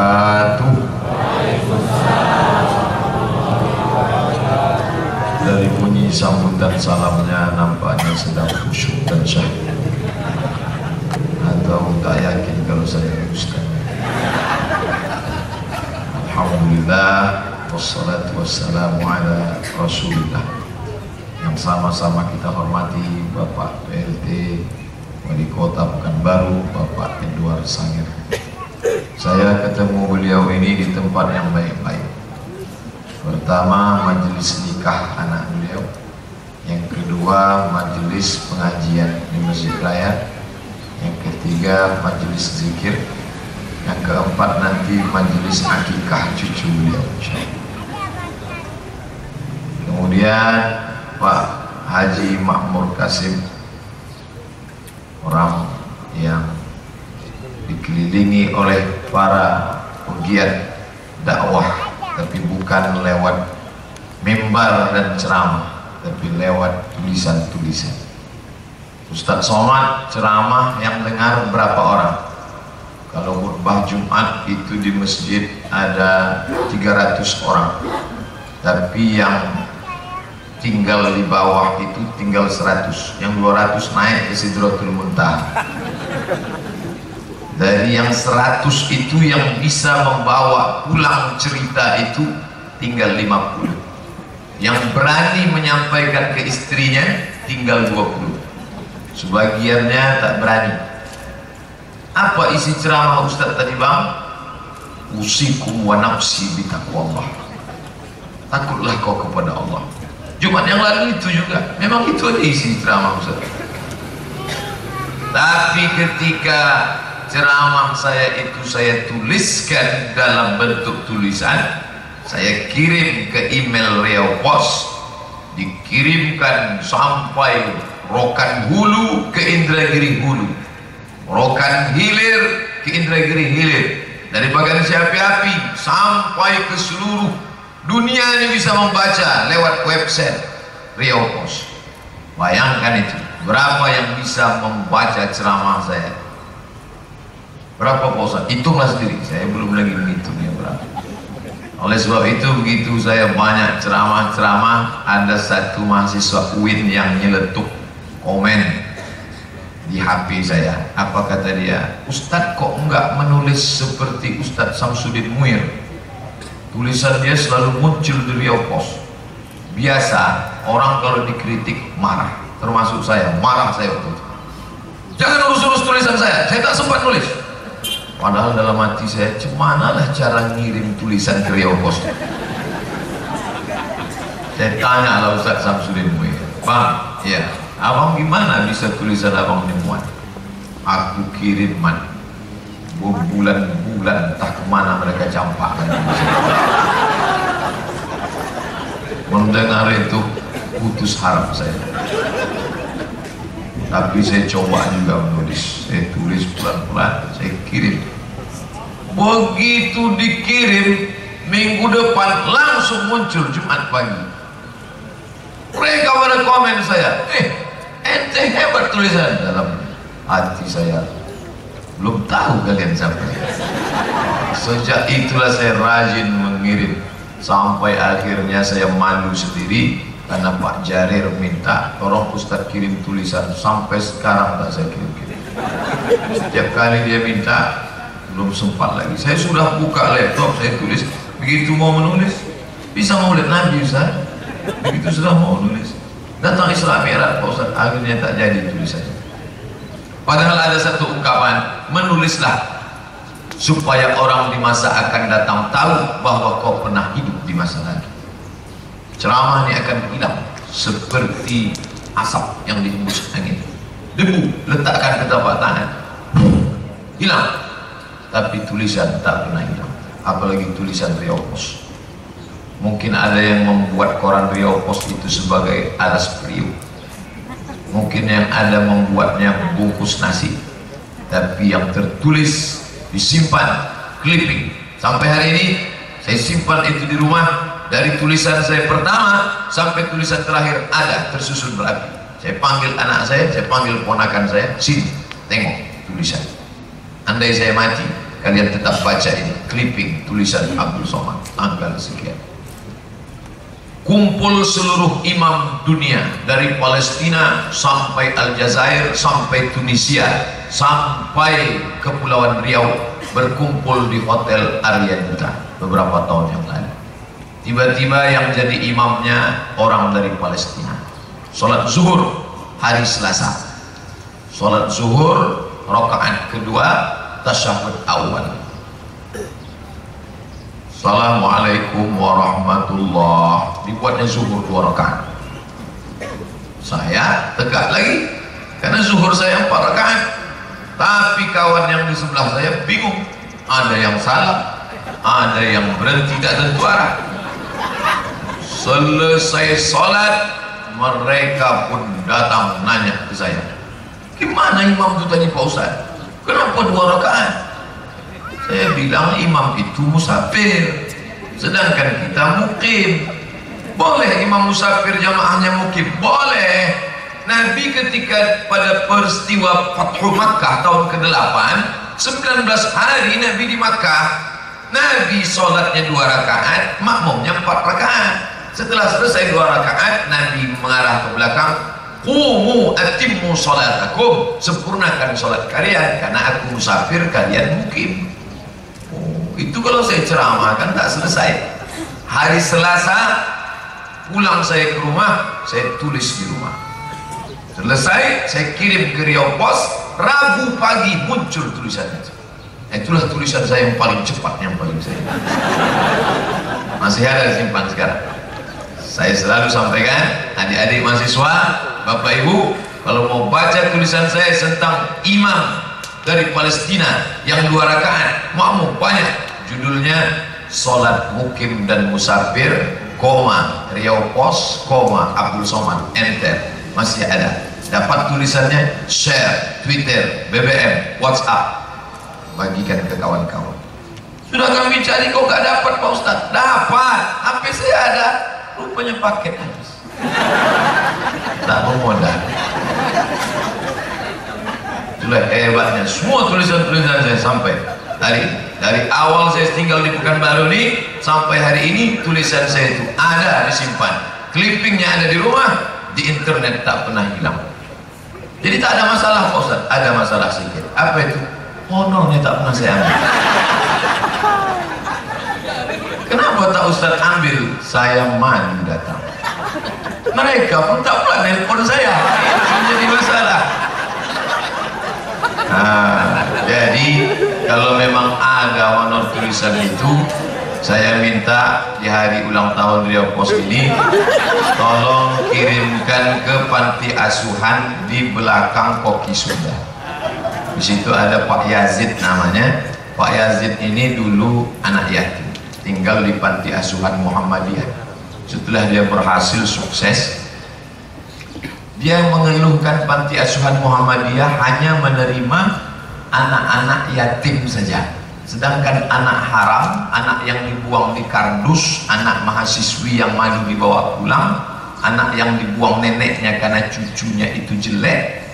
wabarakatuh. Dari bunyi sambutan salamnya nampaknya sedang khusyuk dan syahid. Atau tak yakin kalau saya ustaz. Alhamdulillah, wassalatu wassalamu ala rasulillah. Yang sama-sama kita hormati Bapak PLT Wali Kota Pekanbaru, Bapak Edward Sangir. Saya ketemu beliau ini di tempat yang baik-baik. Pertama, majelis nikah anak beliau. Yang kedua, majelis pengajian di Masjid Raya. Yang ketiga, majelis zikir. Yang keempat, nanti majelis akikah cucu beliau. Kemudian Pak Haji Makmur Kasim, orang yang dikelilingi oleh para pegiat dakwah, tapi bukan lewat mimbar dan ceramah, tapi lewat tulisan-tulisan. Ustadz Somad ceramah yang dengar berapa orang? Kalau khutbah Jumat itu di masjid ada 300 orang, tapi yang tinggal di bawah itu tinggal 100, yang 200 naik ke Sidratul Muntaha. Dari yang 100 itu yang bisa membawa pulang cerita itu tinggal 50. Yang berani menyampaikan ke istrinya tinggal 20. Sebagiannya tak berani. Apa isi ceramah Ustaz tadi bang? Usikum wa nafsi bitaqwallah. Takutlah kau kepada Allah. Jumat yang lalu itu juga, memang itu aja isi ceramah Ustaz. Tapi ketika ceramah saya itu saya tuliskan dalam bentuk tulisan, saya kirim ke email Riau Pos, dikirimkan sampai Rokan Hulu ke Indragiri Hulu, Rokan Hilir ke Indragiri Hilir, dari bagian Api-Api sampai ke seluruh dunia ini bisa membaca lewat website Riau Pos. Bayangkan itu, berapa yang bisa membaca ceramah saya? Berapa Pak Ustaz? Hitunglah sendiri, saya belum lagi menghitungnya berapa. Oleh sebab itu, begitu saya banyak ceramah-ceramah, ada satu mahasiswa UIN yang nyeletuk komen di HP saya. Apa kata dia? Ustadz kok enggak menulis seperti Ustadz Samsudin Muir? Tulisan dia selalu muncul di Riau Pos. Biasa orang kalau dikritik marah, termasuk saya, marah saya waktu itu. Jangan urus-urus tulisan saya tak sempat nulis. Padahal dalam hati saya, cemanalah cara ngirim tulisan ke Riau Pos. Saya tanya lah Ustadz Samsudin Muir, Bang, ya, abang gimana bisa tulisan abang dimuat? Aku kirim man, berbulan-bulan entah kemana mereka campakkan. Mendengar itu putus harap saya. Tapi saya coba juga menulis, saya tulis pelan-pelan, saya kirim. Begitu dikirim, minggu depan langsung muncul Jumat pagi. Mereka pada komen saya, ente hebat tulisan. Dalam hati saya, belum tahu kalian siapa. Sejak itulah saya rajin mengirim, sampai akhirnya saya malu sendiri. Karena Pak Jarir minta tolong Ustadz kirim tulisan, sampai sekarang tak saya kirim-kirim. Setiap kali dia minta, belum sempat lagi. Saya sudah buka laptop, saya tulis. Begitu mau menulis, bisa Maulid Nabi Ustaz. Begitu sudah mau nulis, datang Isra Mi'raj Pak Ustaz, akhirnya tak jadi tulisannya. Padahal ada satu ungkapan, menulislah supaya orang di masa akan datang tahu bahwa kau pernah hidup di masa lalu. Ceramah ini akan hilang seperti asap yang dihembus angin. Debu letakkan ke telapak tangan, hilang. Tapi tulisan tak pernah hilang, apalagi tulisan Riau Pos. Mungkin ada yang membuat koran Riau Pos itu sebagai alas periuk, mungkin yang ada membuatnya bungkus nasi, tapi yang tertulis disimpan clipping sampai hari ini. Saya simpan itu di rumah. Dari tulisan saya pertama sampai tulisan terakhir ada tersusun berapi. Saya panggil anak saya panggil ponakan saya, sini tengok tulisan. Andai saya mati, kalian tetap baca ini clipping tulisan Abdul Somad tanggal sekian. Kumpul seluruh imam dunia dari Palestina sampai Aljazair sampai Tunisia sampai Kepulauan Riau berkumpul di Hotel Aryanduta beberapa tahun yang lalu. Tiba-tiba yang jadi imamnya orang dari Palestina. Sholat zuhur hari Selasa, sholat zuhur rakaat kedua tasyahud awal. Assalamualaikum warahmatullah, dibuatnya zuhur 2 rakaat. Saya tegak lagi karena zuhur saya 4 rakaat, tapi kawan yang di sebelah saya bingung, ada yang salah, ada yang berhenti tak tentu arah. Selesai sholat mereka pun datang nanya ke saya, gimana imam itu tadi Pak Ustaz, kenapa 2 rakaat? Saya bilang imam itu musafir, sedangkan kita mukim. Boleh imam musafir jamaahnya mukim? Boleh. Nabi ketika pada peristiwa Fathu Makkah tahun ke-8, 19 hari Nabi di Makkah, Nabi sholatnya 2 rakaat, makmumnya 4 rakaat. Setelah selesai 2 rakaat, Nabi mengarah ke belakang, qumu atimmu sholatakum, sempurnakan sholat kalian karena aku musafir, kalian mukim. Itu kalau saya ceramah kan tak selesai. Hari Selasa pulang saya ke rumah, saya tulis di rumah. Selesai saya kirim ke Riau Pos, Rabu pagi muncul tulisannya. Itulah tulisan saya yang paling cepat, yang paling saya masih ada simpan sekarang. Saya selalu sampaikan adik-adik mahasiswa, bapak ibu, kalau mau baca tulisan saya tentang imam dari Palestina yang 2 rakaat makmum banyak, judulnya sholat mukim dan musafir, koma Riau Pos, koma Abdul Somad, enter, masih ada. Dapat tulisannya, share Twitter, BBM, WhatsApp, bagikan ke kawan-kawan. Sudah kami cari kok gak dapat Pak Ustaz. Dapat, HP saya ada, rupanya paket habis. Tak memodal. Itulah hebatnya, semua tulisan-tulisan saya sampai dari awal saya tinggal di Pekanbaru ini sampai hari ini, tulisan saya itu ada disimpan, clippingnya ada di rumah, di internet tak pernah hilang. Jadi tak ada masalah Pak Ustaz. Ada masalah sedikit. Apa itu? Honornya tak pernah saya ambil. Kenapa tak Ustaz ambil? Saya mandi datang, mereka pun tak pernah nelpon saya. Itu menjadi masalah. Jadi kalau memang ada honor tulisan itu, saya minta di hari ulang tahun Riau Pos ini tolong kirimkan ke panti asuhan di belakang Koki Sunda. Di situ ada Pak Yazid namanya. Pak Yazid ini dulu anak yatim, tinggal di panti asuhan Muhammadiyah. Setelah dia berhasil sukses, dia mengeluhkan panti asuhan Muhammadiyah hanya menerima anak-anak yatim saja, sedangkan anak haram, anak yang dibuang di kardus, anak mahasiswi yang malu dibawa pulang, anak yang dibuang neneknya karena cucunya itu jelek,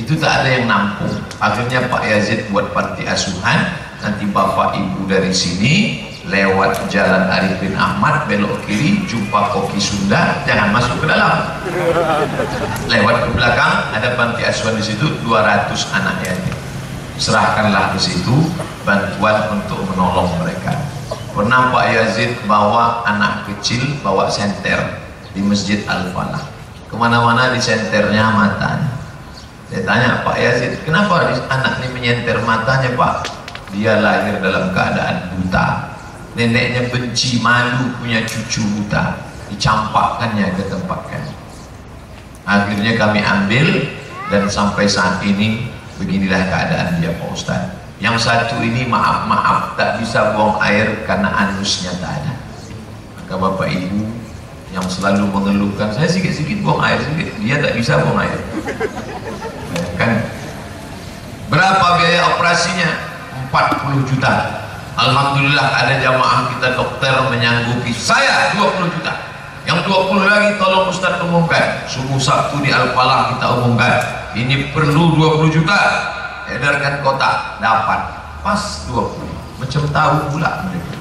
itu tak ada yang nampung. Akhirnya Pak Yazid buat panti asuhan. Nanti bapak ibu dari sini lewat Jalan Arif bin Ahmad, belok kiri, jumpa Koki Sunda, jangan masuk ke dalam, lewat ke belakang, ada panti asuhan di situ, 200 anak yatim. Serahkanlah ke situ bantuan untuk menolong mereka. Pernah Pak Yazid bawa anak kecil, bawa senter di Masjid Al-Falah, kemana-mana di senternya matanya. Saya tanya Pak Yazid, kenapa anak ini menyenter matanya Pak? Dia lahir dalam keadaan buta, neneknya benci, malu punya cucu buta, dicampakkannya ke tempat kami. Akhirnya kami ambil, dan sampai saat ini beginilah keadaan dia Pak Ustaz. Yang satu ini maaf tak bisa buang air karena anusnya tak ada. Maka bapak ibu yang selalu mengeluhkan, saya sikit-sikit buang air sedikit, dia tak bisa buang air. Kan berapa biaya operasinya? 40 juta. Alhamdulillah ada jamaah kita dokter menyanggupi saya 20 juta. Yang 20 lagi tolong Ustaz umumkan. Subuh Sabtu di Al-Falah kita umumkan. Ini perlu 20 juta. Edarkan kotak, dapat pas 20, macam tahu pula mereka.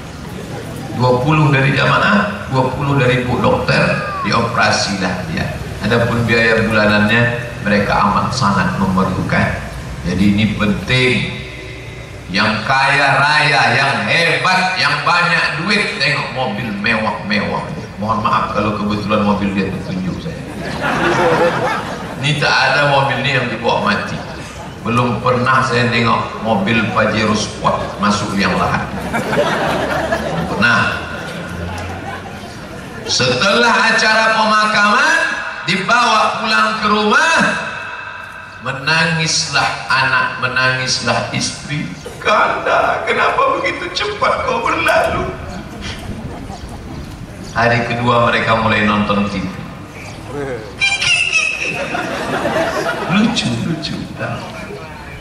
20 dari jamaah, 20 dari bu dokter, dioperasilah dia. Adapun biaya bulanannya mereka amat sangat memerlukan. Jadi ini penting. Yang kaya raya, yang hebat, yang banyak duit, tengok mobil mewah-mewah. Mohon maaf kalau kebetulan mobil dia tertunjuk saya. Ini tak ada mobil ini yang dibawa mati. Belum pernah saya tengok mobil Pajero Sport masuk liang lahat. Belum pernah. Setelah acara pemakaman, dibawa pulang ke rumah, menangislah anak, menangislah istri. Kanda, kenapa begitu cepat kau berlalu? Hari kedua mereka mulai nonton TV. Lucu.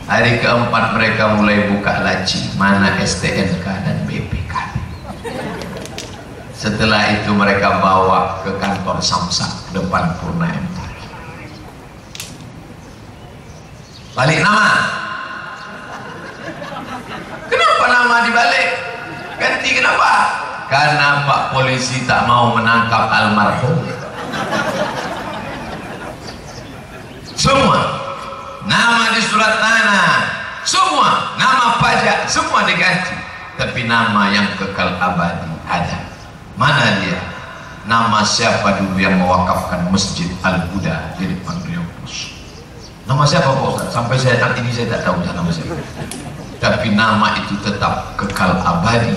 Hari keempat mereka mulai buka laci, mana STNK dan BPK. Setelah itu mereka bawa ke kantor Samsak depan Purna MT. Balik nama. Kenapa nama dibalik? Ganti kenapa? Karena Pak Polisi tak mau menangkap almarhum. Semua nama di surat tanah, semua nama pajak, semua diganti. Tapi nama yang kekal abadi ada. Mana dia? Nama siapa dulu yang mewakafkan Masjid Al-Huda di depan Riau Pos? Nama siapa Pak Ustaz? Sampai saat ini saya tak tahu nama siapa. Tapi nama itu tetap kekal abadi,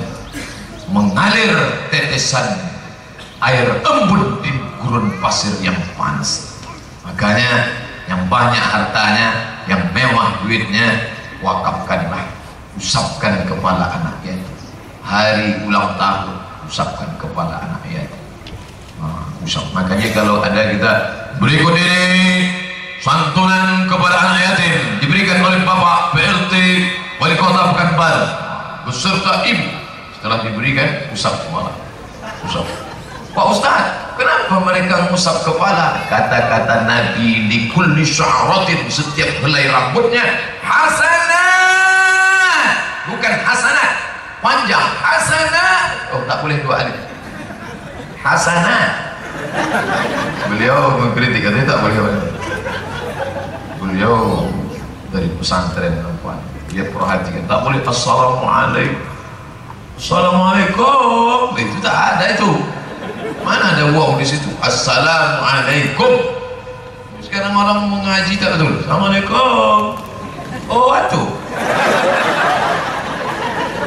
mengalir tetesan air embun di gurun pasir yang panas. Makanya yang banyak hartanya, yang mewah duitnya, wakafkanlah, usapkan kepala anak yatim. Hari ulang tahun, usapkan kepala anak yatim. Usap. Makanya kalau ada kita berikut ini santunan kepada anak yatim diberikan oleh Bapak PLT Wali Kota Pekanbaru beserta ibu. Setelah diberikan, usap kepala. Usap. Pak Ustaz, kenapa mereka mengusap kepala? Kata-kata Nabi, di kulli sya'ratin, setiap helai rambutnya hasanat, bukan hasanat panjang, hasanat. Oh, tak boleh dua alif. Hasanat. Beliau mengkritik, katanya tak boleh. Beliau dari pesantren perempuan, dia perhatikan, tak boleh assalamualaikum. Assalamualaikum, itu tak ada itu. Mana ada wow di situ? Assalamualaikum. Sekarang orang mengaji tak betul. Assalamualaikum. Oh, itu.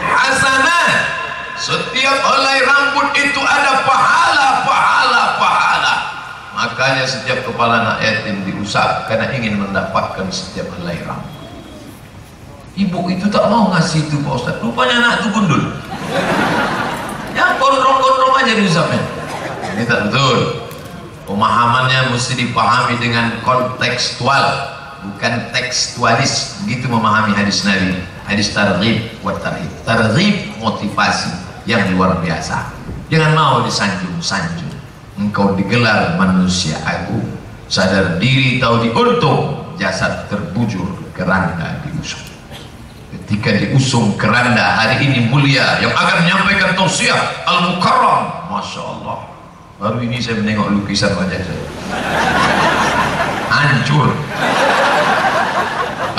Hasanah. Setiap helai rambut itu ada pahala. Makanya setiap kepala anak yatim diusap karena ingin mendapatkan setiap helai rambut. Ibu itu tak mau ngasih itu Pak Ustaz. Rupanya anak itu gundul. Yang gondrong-gondrong aja diusapnya. Ini tak betul. Pemahamannya mesti dipahami dengan kontekstual, bukan tekstualis. Begitu memahami hadis Nabi, hadis targhib wa tarhib. Targhib motivasi yang luar biasa. Jangan mau disanjung-sanjung. Engkau digelar manusia agung, sadar diri tahu diuntung, jasad terbujur keranda diusung. Ketika diusung keranda hari ini mulia yang akan menyampaikan tausiah Al-Mukarram, Masya Allah. Baru ini saya menengok lukisan wajah saya, hancur.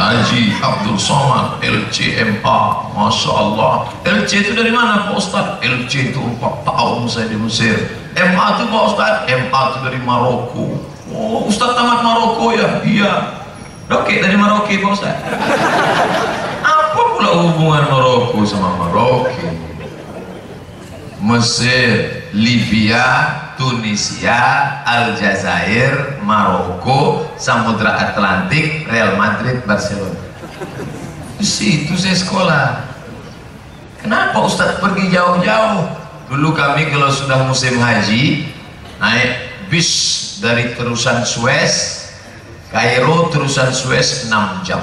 Haji Abdul Somad LCMA, Masya Allah. LC itu dari mana Pak Ustaz? LC itu 4 tahun saya di Mesir. MA itu Pak Ustaz? MA itu dari Maroko. Oh, Ustaz tamat Maroko ya? Iya. Oke, dari Maroko Pak Ustaz. Apa pula hubungan Maroko sama Maroko? Mesir, Libya, Tunisia, Aljazair, Maroko, Samudra Atlantik, Real Madrid, Barcelona. Di situ saya sekolah. Kenapa Ustaz pergi jauh-jauh? Dulu kami kalau sudah musim haji, naik bis dari terusan Suez, Kairo terusan Suez 6 jam.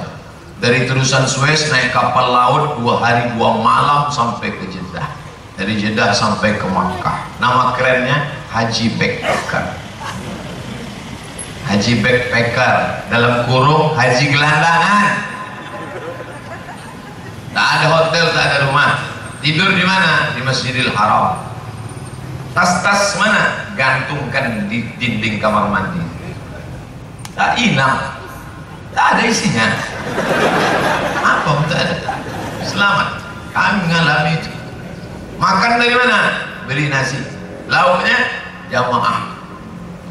Dari terusan Suez naik kapal laut 2 hari 2 malam sampai ke Jeddah. Dari Jeddah sampai ke Makkah. Nama kerennya Haji Backpacker. Haji Backpacker, dalam kurung Haji Gelandangan. Tak ada hotel, tak ada rumah. Tidur di mana? Di Masjidil Haram. Tas-tas mana? Gantungkan di dinding kamar mandi. Tak hilang, tak ada isinya. Apa pun tak ada. Selamat. Kami mengalami itu. Makan dari mana? Beli nasi. Lauknya jamaah.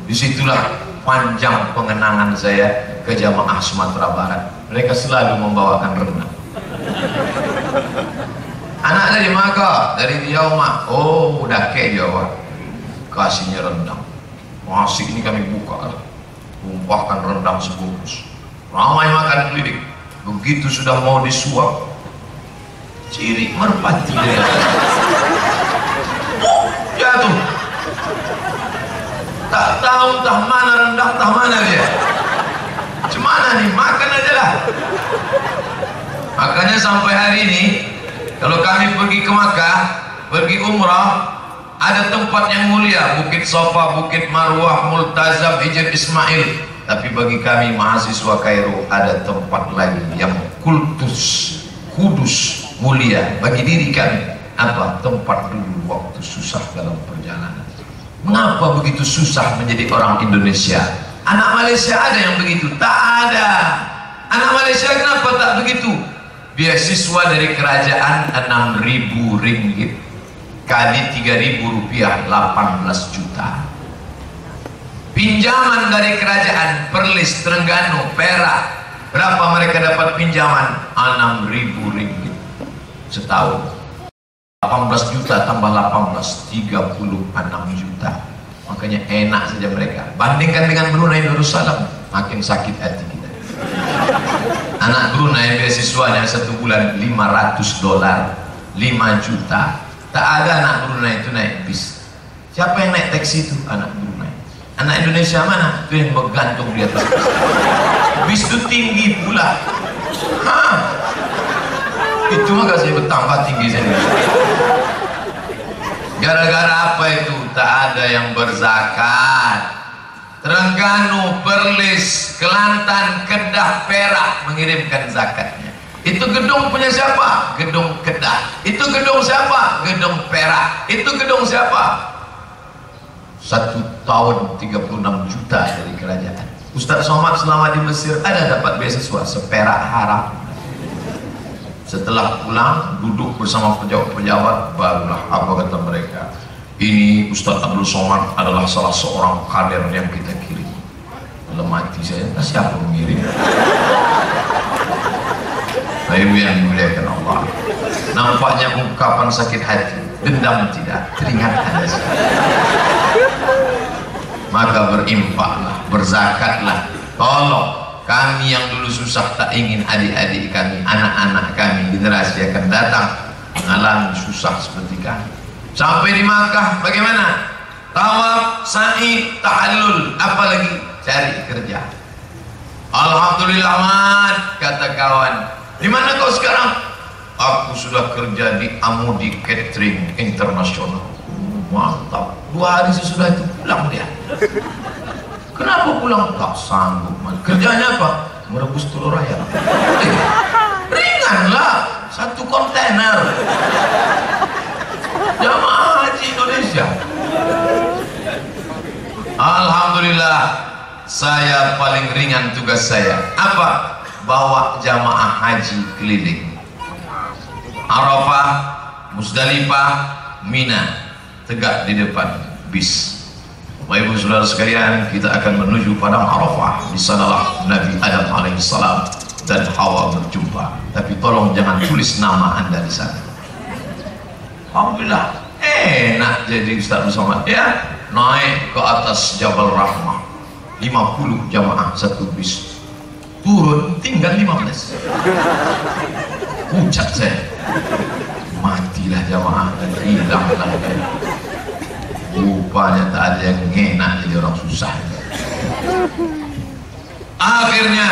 Disitulah panjang pengenangan saya ke jamaah Sumatera Barat. Mereka selalu membawakan rendang. Anak dari Maka, dari Riau mak. Oh, udah ke Jawa. Kasihnya rendang. Masih ini kami buka. Tumpahkan rendang sebungkus. Ramai makan keliling. Begitu sudah mau disuap, ciri merpati dia. Jatuh. Tak tahu tah mana rendang, tah mana dia. Cemana nih, makan aja lah. Makanya sampai hari ini kalau kami pergi ke Makkah, pergi umrah, ada tempat yang mulia, Bukit Sofa, Bukit Marwah, Multazam, Hijr Ismail. Tapi bagi kami mahasiswa Kairo ada tempat lagi yang kudus, mulia bagi diri kami. Apa? Tempat dulu waktu susah dalam perjalanan. Mengapa begitu susah menjadi orang Indonesia? Anak Malaysia ada yang begitu? Tak ada. Anak Malaysia kenapa tak begitu? Beasiswa dari kerajaan 6.000 ringgit kali 3.000 rupiah 18 juta. Pinjaman dari kerajaan Perlis, Terengganu, Perak, berapa mereka dapat pinjaman? 6.000 ringgit setahun. 18 juta tambah 18, 36 juta. Makanya enak saja mereka. Bandingkan dengan Brunei Darussalam, makin sakit hati kita. Anak Brunei beasiswanya satu bulan $500, 5 juta. Tak ada anak Brunei itu naik bis. Siapa yang naik taksi itu? Anak Brunei. Anak Indonesia mana? Itu yang bergantung di atas bis. Bis itu tinggi pula. Itu maka saya bertambah tinggi saya. Gara-gara apa itu? Tak ada yang berzakat. Terengganu, Perlis, Kelantan, Kedah, Perak mengirimkan zakatnya. Itu gedung punya siapa? Gedung Kedah. Itu gedung siapa? Gedung Perak. Itu gedung siapa? 1 tahun 36 juta dari kerajaan. Ustaz Somad selama di Mesir ada dapat beasiswa seperak haram. Setelah pulang duduk bersama pejabat-pejabat, barulah apa kata mereka, ini Ustaz Abdul Somad adalah salah seorang kader yang kita kirim. Dalam hati saya, siapa mengirim? Ibu yang dimuliakan Allah, nampaknya ungkapan sakit hati, dendam tidak, teringat ada sekali. Maka berinfaklah, berzakatlah. Tolong kami yang dulu susah, tak ingin adik-adik kami, anak-anak kami, generasi akan datang mengalami susah seperti kami. Sampai di Makkah bagaimana? Tawaf, sa'i, tahallul, apalagi cari kerja. Alhamdulillah man, kata kawan. Di mana kau sekarang? Aku sudah kerja di Amudi Catering Internasional. Mantap. 2 hari sesudah itu pulang dia. Kenapa pulang? Tak sanggup man. Kerjanya apa? Merebus telur ayam. Ringanlah, 1 kontainer. Jamaah haji Indonesia. Alhamdulillah, saya paling ringan tugas saya. Apa? Bawa jamaah haji keliling. Arafah, Musdalifah, Mina. Tegak di depan bis. Bapak Ibu Saudara sekalian, kita akan menuju padang Arafah. Di sanalah Nabi Adam alaihissalam dan Hawa berjumpa. Tapi tolong jangan tulis nama Anda di sana. Alhamdulillah, enak jadi Ustaz Somad ya. Naik ke atas Jabal Rahmah, 50 jamaah satu bis. Turun tinggal 15. Pucat saya. Matilah jamaah dan hilanglah. Rupanya tak ada yang enak jadi orang susah. Akhirnya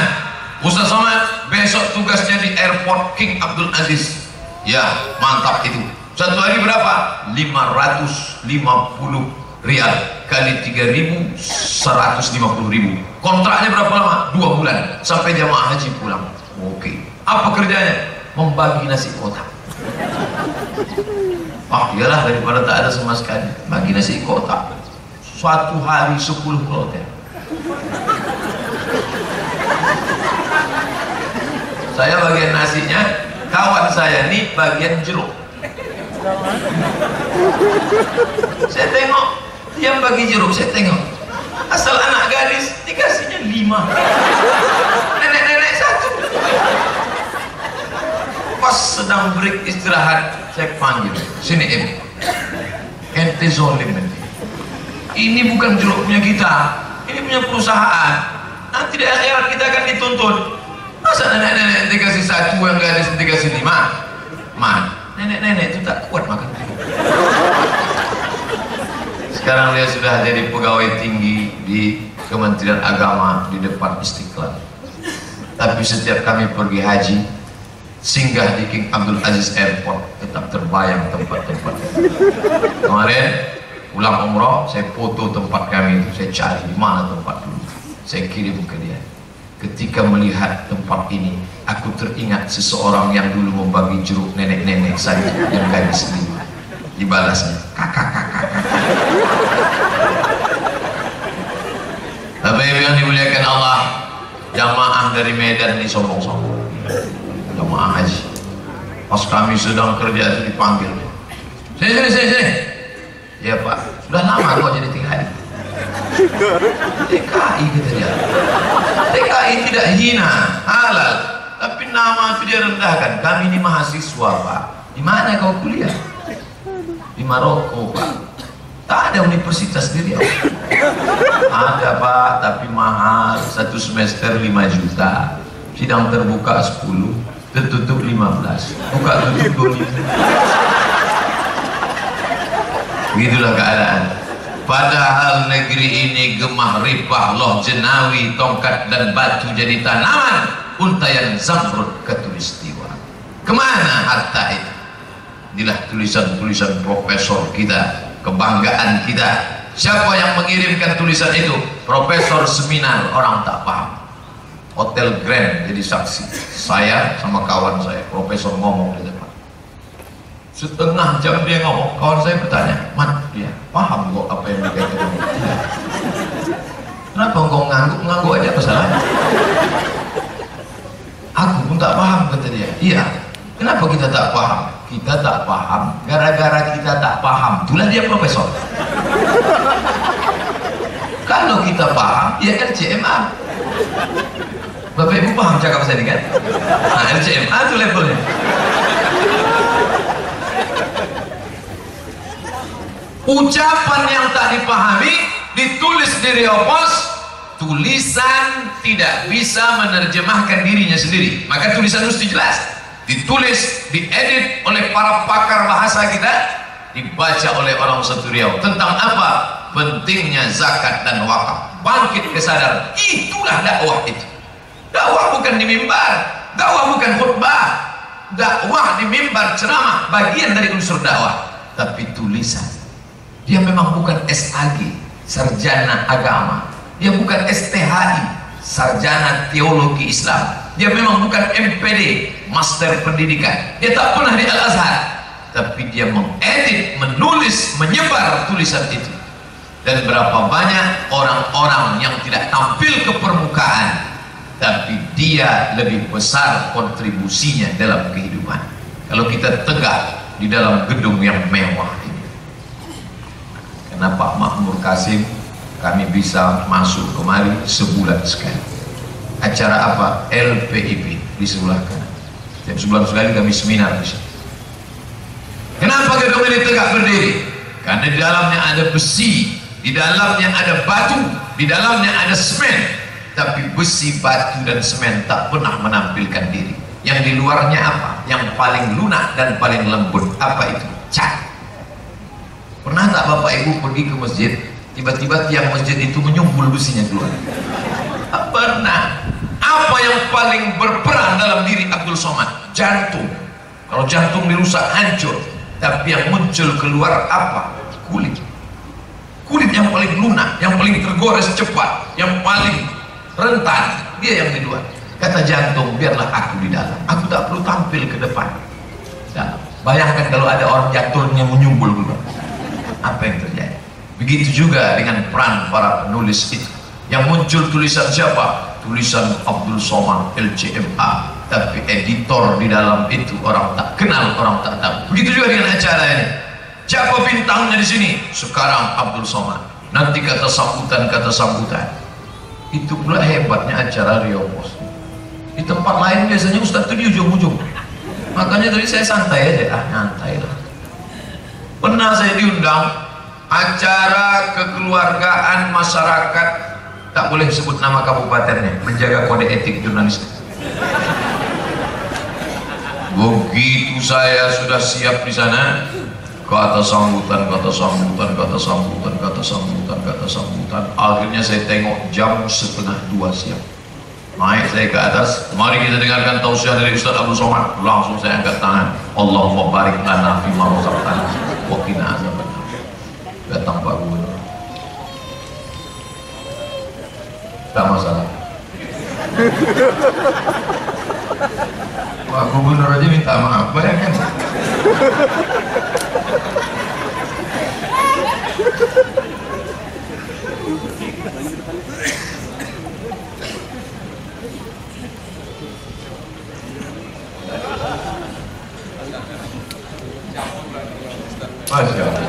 Ustaz Somad besok tugasnya di airport King Abdul Aziz. Ya mantap itu. Satu hari berapa? 550 rial kali 3.000, 150.000. Kontraknya berapa lama? 2 bulan sampai jamaah haji pulang. Oke. Apa kerjanya? membagi nasi kotak. Iyalah daripada tak ada sama sekali, bagi nasi kotak. Suatu hari 10 kloter. Saya bagian nasinya, kawan saya nih bagian jeruk. Saya tengok, dia bagi jeruk, saya tengok. Asal anak gadis dikasihnya 5, nenek-nenek 1. Pas sedang break istirahat, saya panggil, sini ente zolim ente. Ini bukan jeruk punya kita, ini punya perusahaan. Nanti di akhirat kita akan dituntut. Masa nenek-nenek dikasih 1, yang gadis dikasih 5? Nenek-nenek itu tak kuat makan jeruk. Sekarang dia sudah jadi pegawai tinggi di Kementerian Agama di depan Istiqlal. Tapi setiap kami pergi haji, singgah di King Abdul Aziz Airport, tetap terbayang tempat-tempat. Kemarin pulang umroh, saya foto tempat kami itu, saya cari di mana tempat dulu, saya kirim ke dia. Ketika melihat tempat ini, aku teringat seseorang yang dulu membagi jeruk nenek-nenek saya yang gadis ini. Dibalasnya, kakak. Tapi yang dimuliakan Allah, jamaah dari Medan ini sombong-sombong, jamaah haji. Pas kami sedang kerja itu dipanggil, sini. Ya Pak, sudah lama kok jadi TKI. TKI gitu ya. TKI tidak hina, halal, tapi nama itu dia rendahkan. Kami ini mahasiswa Pak. Di mana kau kuliah? Di Maroko Pak. Tak ada universitas di Riau. Ada Pak, tapi mahal. 1 semester 5 juta. Sidang terbuka 10, tertutup 15. Buka tutup 25. Begitulah keadaan. Padahal negeri ini gemah ripah, loh jenawi, tongkat dan batu jadi tanaman, untayan zamrud katulistiwa. Kemana harta itu? Inilah tulisan-tulisan profesor kita, kebanggaan kita. Siapa yang mengirimkan tulisan itu? Profesor seminar orang tak paham. Hotel Grand jadi saksi. Saya sama kawan saya, profesor ngomong di depan. Setengah jam dia ngomong, kawan saya bertanya, "Man, dia paham kok apa yang dikatakan?" Kenapa engkau ngangguk aja masalahnya? Aku pun tak paham, kata dia. Iya, kenapa kita tak paham? Kita tak paham gara-gara kita tak paham, itulah dia profesor. Kalau kita paham, ya LCMA. Bapak Ibu paham cakap saya ini kan? Nah, LCMA itu levelnya. Ucapan yang tak dipahami ditulis di Riau Pos. Tulisan tidak bisa menerjemahkan dirinya sendiri, maka tulisan mesti jelas. Ditulis, diedit oleh para pakar bahasa kita, dibaca oleh orang satu Riau. Tentang apa? Pentingnya zakat dan wakaf. Bangkit kesadaran, itulah dakwah itu. Dakwah bukan di mimbar, dakwah bukan khutbah, dakwah di mimbar ceramah bagian dari unsur dakwah. Tapi tulisan, dia memang bukan SAG, sarjana agama, dia bukan STHI, sarjana teologi Islam, dia memang bukan MPD, master pendidikan, dia tak pernah di Al-Azhar, tapi dia mengedit, menulis, menyebar tulisan itu. Dan berapa banyak orang-orang yang tidak tampil ke permukaan, tapi dia lebih besar kontribusinya dalam kehidupan. Kalau kita tegak di dalam gedung yang mewah ini, kenapa Makmur Kasim kami bisa masuk kemari sebulan sekali? Acara apa? LPIP di sebelah kanan. Setiap sebulan sekali kami seminar di sini. Kenapa gedung ini tegak berdiri? Karena di dalamnya ada besi, di dalamnya ada batu, di dalamnya ada semen. Tapi besi, batu, dan semen tak pernah menampilkan diri. Yang di luarnya apa? Yang paling lunak dan paling lembut. Apa itu? Cat. Pernah tak Bapak Ibu pergi ke masjid, tiba-tiba tiang masjid itu menyumbul besinya keluar? Tak pernah. Apa yang paling berperan dalam diri Abdul Somad? Jantung. Kalau jantung dirusak hancur. Tapi yang muncul keluar apa? Kulit. Kulit yang paling lunak, yang paling tergores cepat, yang paling rentan, dia yang di luar. Kata jantung, biarlah aku di dalam, aku tak perlu tampil ke depan. Dalam. Bayangkan kalau ada orang jantungnya menyumbul keluar, apa yang terjadi? Begitu juga dengan peran para penulis itu. Yang muncul tulisan siapa? Tulisan Abdul Somad LCMA, tapi editor di dalam itu orang tak kenal, orang tak tahu. Begitu juga dengan acara ini. Siapa bintangnya di sini? Sekarang Abdul Somad. Nanti kata sambutan. Itu pula hebatnya acara Riau Pos. Di tempat lain biasanya Ustadz itu di ujung-ujung. Makanya tadi saya santai aja, nyantai lah. Pernah saya diundang acara kekeluargaan masyarakat, tak boleh sebut nama kabupatennya, menjaga kode etik jurnalistik. Begitu saya sudah siap di sana, kata sambutan, akhirnya saya tengok jam 1:30 siang. Naik saya ke atas, mari kita dengarkan tausiah dari Ustaz Abdul Somad. Langsung saya angkat tangan, Allahumma barik lana fima razaqtana wa qina azabannar. Datang Pak Gubernur, tak masalah. Pak Gubernur aja minta maaf, bayangkan. Masya Allah.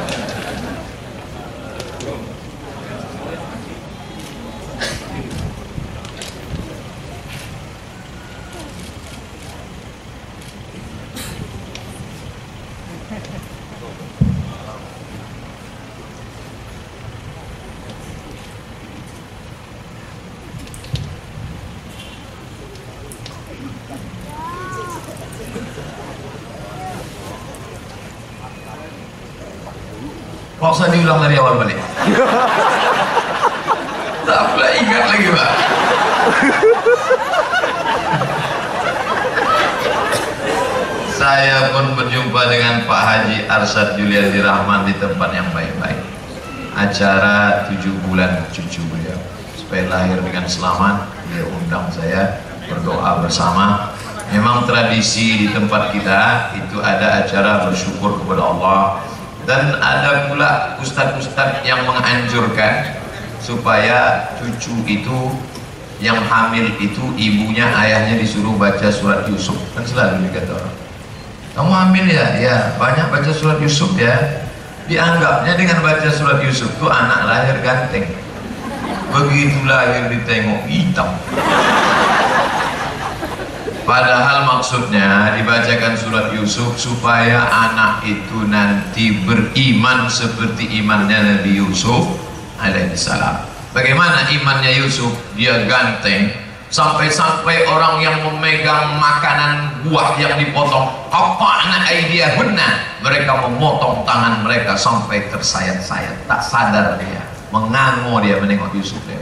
Kok usah diulang dari awal balik? Tak pula ingat lagi Pak. Saya pun berjumpa dengan Pak Haji Arsyad Juliadi Rahman di tempat yang baik-baik. Acara 7 bulan cucu beliau supaya lahir dengan selamat. Dia undang saya berdoa bersama. Memang tradisi di tempat kita itu ada acara bersyukur kepada Allah. Dan ada pula ustadz-ustadz yang menganjurkan supaya cucu itu yang hamil itu ibunya ayahnya disuruh baca surat Yusuf. Kan selalu dikata orang, kamu hamil ya? Ya, banyak baca surat Yusuf ya. Dianggapnya dengan baca surat Yusuf itu anak lahir ganteng. Begitu lahir ditengok hitam. Padahal maksudnya dibacakan surat Yusuf supaya anak itu nanti beriman seperti imannya Nabi Yusuf alaihissalam. Bagaimana imannya Yusuf? Dia ganteng sampai-sampai orang yang memegang makanan buah yang dipotong, qata'na aydiyahunna, mereka memotong tangan mereka sampai tersayat-sayat. Tak sadar dia, mengango dia menengok Yusuf dia.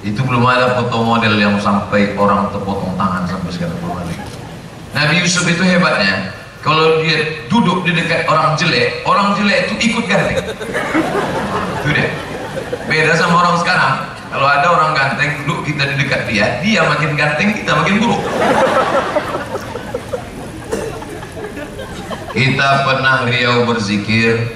Itu belum ada foto model yang sampai orang terpotong tangan sampai sekarang belum ada. Nabi Yusuf itu hebatnya, kalau dia duduk di dekat orang jelek itu ikut ganteng. Itu dia. Beda sama orang sekarang. Kalau ada orang ganteng duduk kita di dekat dia, dia makin ganteng, kita makin buruk. Kita pernah riau berzikir,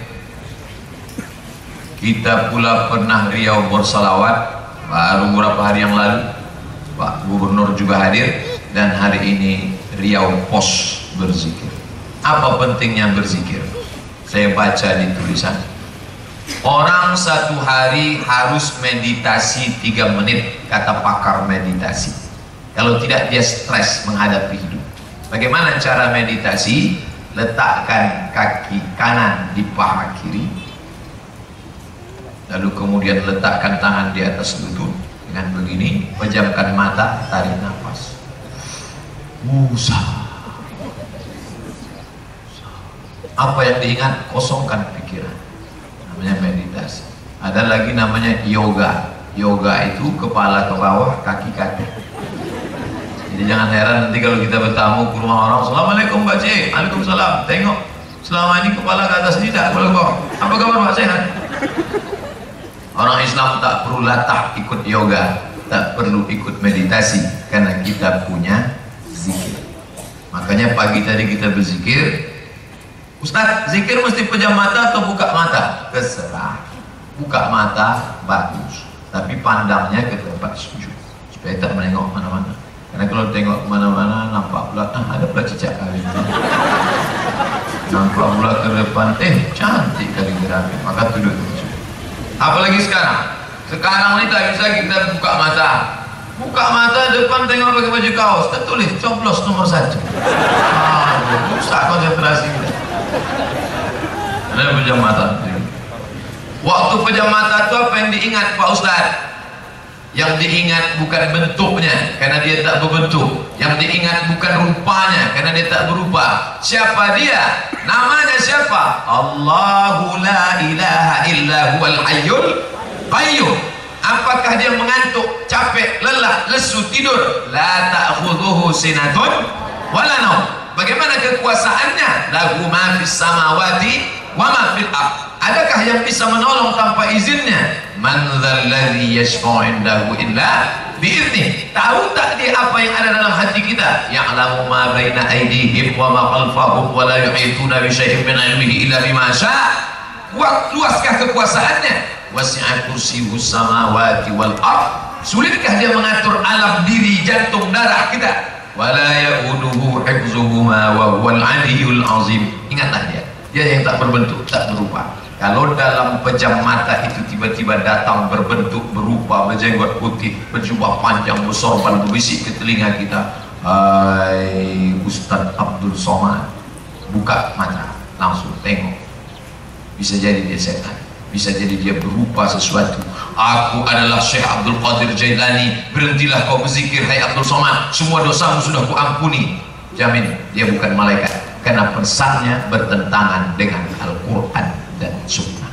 kita pula pernah riau bersalawat. Baru beberapa hari yang lalu Pak Gubernur juga hadir, dan hari ini Riau Pos berzikir. Apa pentingnya berzikir? Saya baca di tulisan, orang satu hari harus meditasi 3 menit, kata pakar meditasi. Kalau tidak dia stres menghadapi hidup. Bagaimana cara meditasi? Letakkan kaki kanan di paha kiri, lalu kemudian letakkan tangan di atas lutut dengan begini, pejamkan mata, tarik nafas. Apa yang diingat? Kosongkan pikiran. Namanya meditasi. Ada lagi namanya yoga. Yoga itu kepala ke bawah, kaki ke atas. Jadi jangan heran nanti kalau kita bertamu ke rumah orang, Assalamualaikum Pak C, Waalaikumsalam. Tengok, selama ini kepala ke atas tidak, kepala ke bawah. Apa kabar Pak, sehat? Orang Islam tak perlu latah ikut yoga. tak perlu ikut meditasi karena kita punya zikir. Makanya pagi tadi kita berzikir. Ustaz, zikir mesti pejam mata atau buka mata? Terserah. Buka mata bagus, tapi pandangnya ke tempat sujud supaya tak menengok mana-mana. Karena kalau tengok kemana-mana nampak pula ada pula cicak kali. Nampak pula ke depan, cantik kali gerak, maka duduk. Apalagi sekarang ini tak bisa kita buka mata. Buka mata depan tengok pakai baju kaos, tertulis coblos nomor 1. Rusak konsentrasi kita. Ada pejam mata. Waktu pejam mata itu apa yang diingat Pak Ustaz? Yang diingat bukan bentuknya karena dia tak berbentuk, yang diingat bukan rupanya karena dia tak berupa. Siapa dia? Namanya siapa? Allahu la ilaha illa huwal hayyul qayyum. Apakah dia mengantuk, capek, lelah, lesu, tidur? La ta'khudhuhu sinatun wala naum. Bagaimana kekuasaannya? Lahu ma fis samawati wa ma fil ardh. Adakah yang bisa menolong tanpa izinnya? Man dzalladzi yashfa'u 'indahu illa bi'idznih. Tahu tak dia apa yang ada dalam hati kita? Ya'lamu ma baina aydihim wa ma khalfahum wa la yuhituna bi syai'in min 'ilmihi illa bima syaa'. Luaskah kekuasaannya? Wasi'a kursiyyus samawati wal ardh. Sulitkah dia mengatur alam diri, jantung, darah kita? Wala ya'uduhu hifzuhuma wa huwal 'aliyyul 'azim. Ingatlah dia yang tak berbentuk, tak berupa. Kalau dalam pejam mata itu tiba-tiba datang berbentuk, berupa, berjenggot putih, berjubah panjang, bersorban, berbisik ke telinga kita, hai Ustaz Abdul Somad, buka mata, langsung tengok. Bisa jadi dia setan, bisa jadi dia berupa sesuatu. Aku adalah Syekh Abdul Qadir Jailani, berhentilah kau berzikir hai Abdul Somad, semua dosamu sudah kuampuni. Jamin dia bukan malaikat, karena pesannya bertentangan dengan Al-Quran dan Sunnah.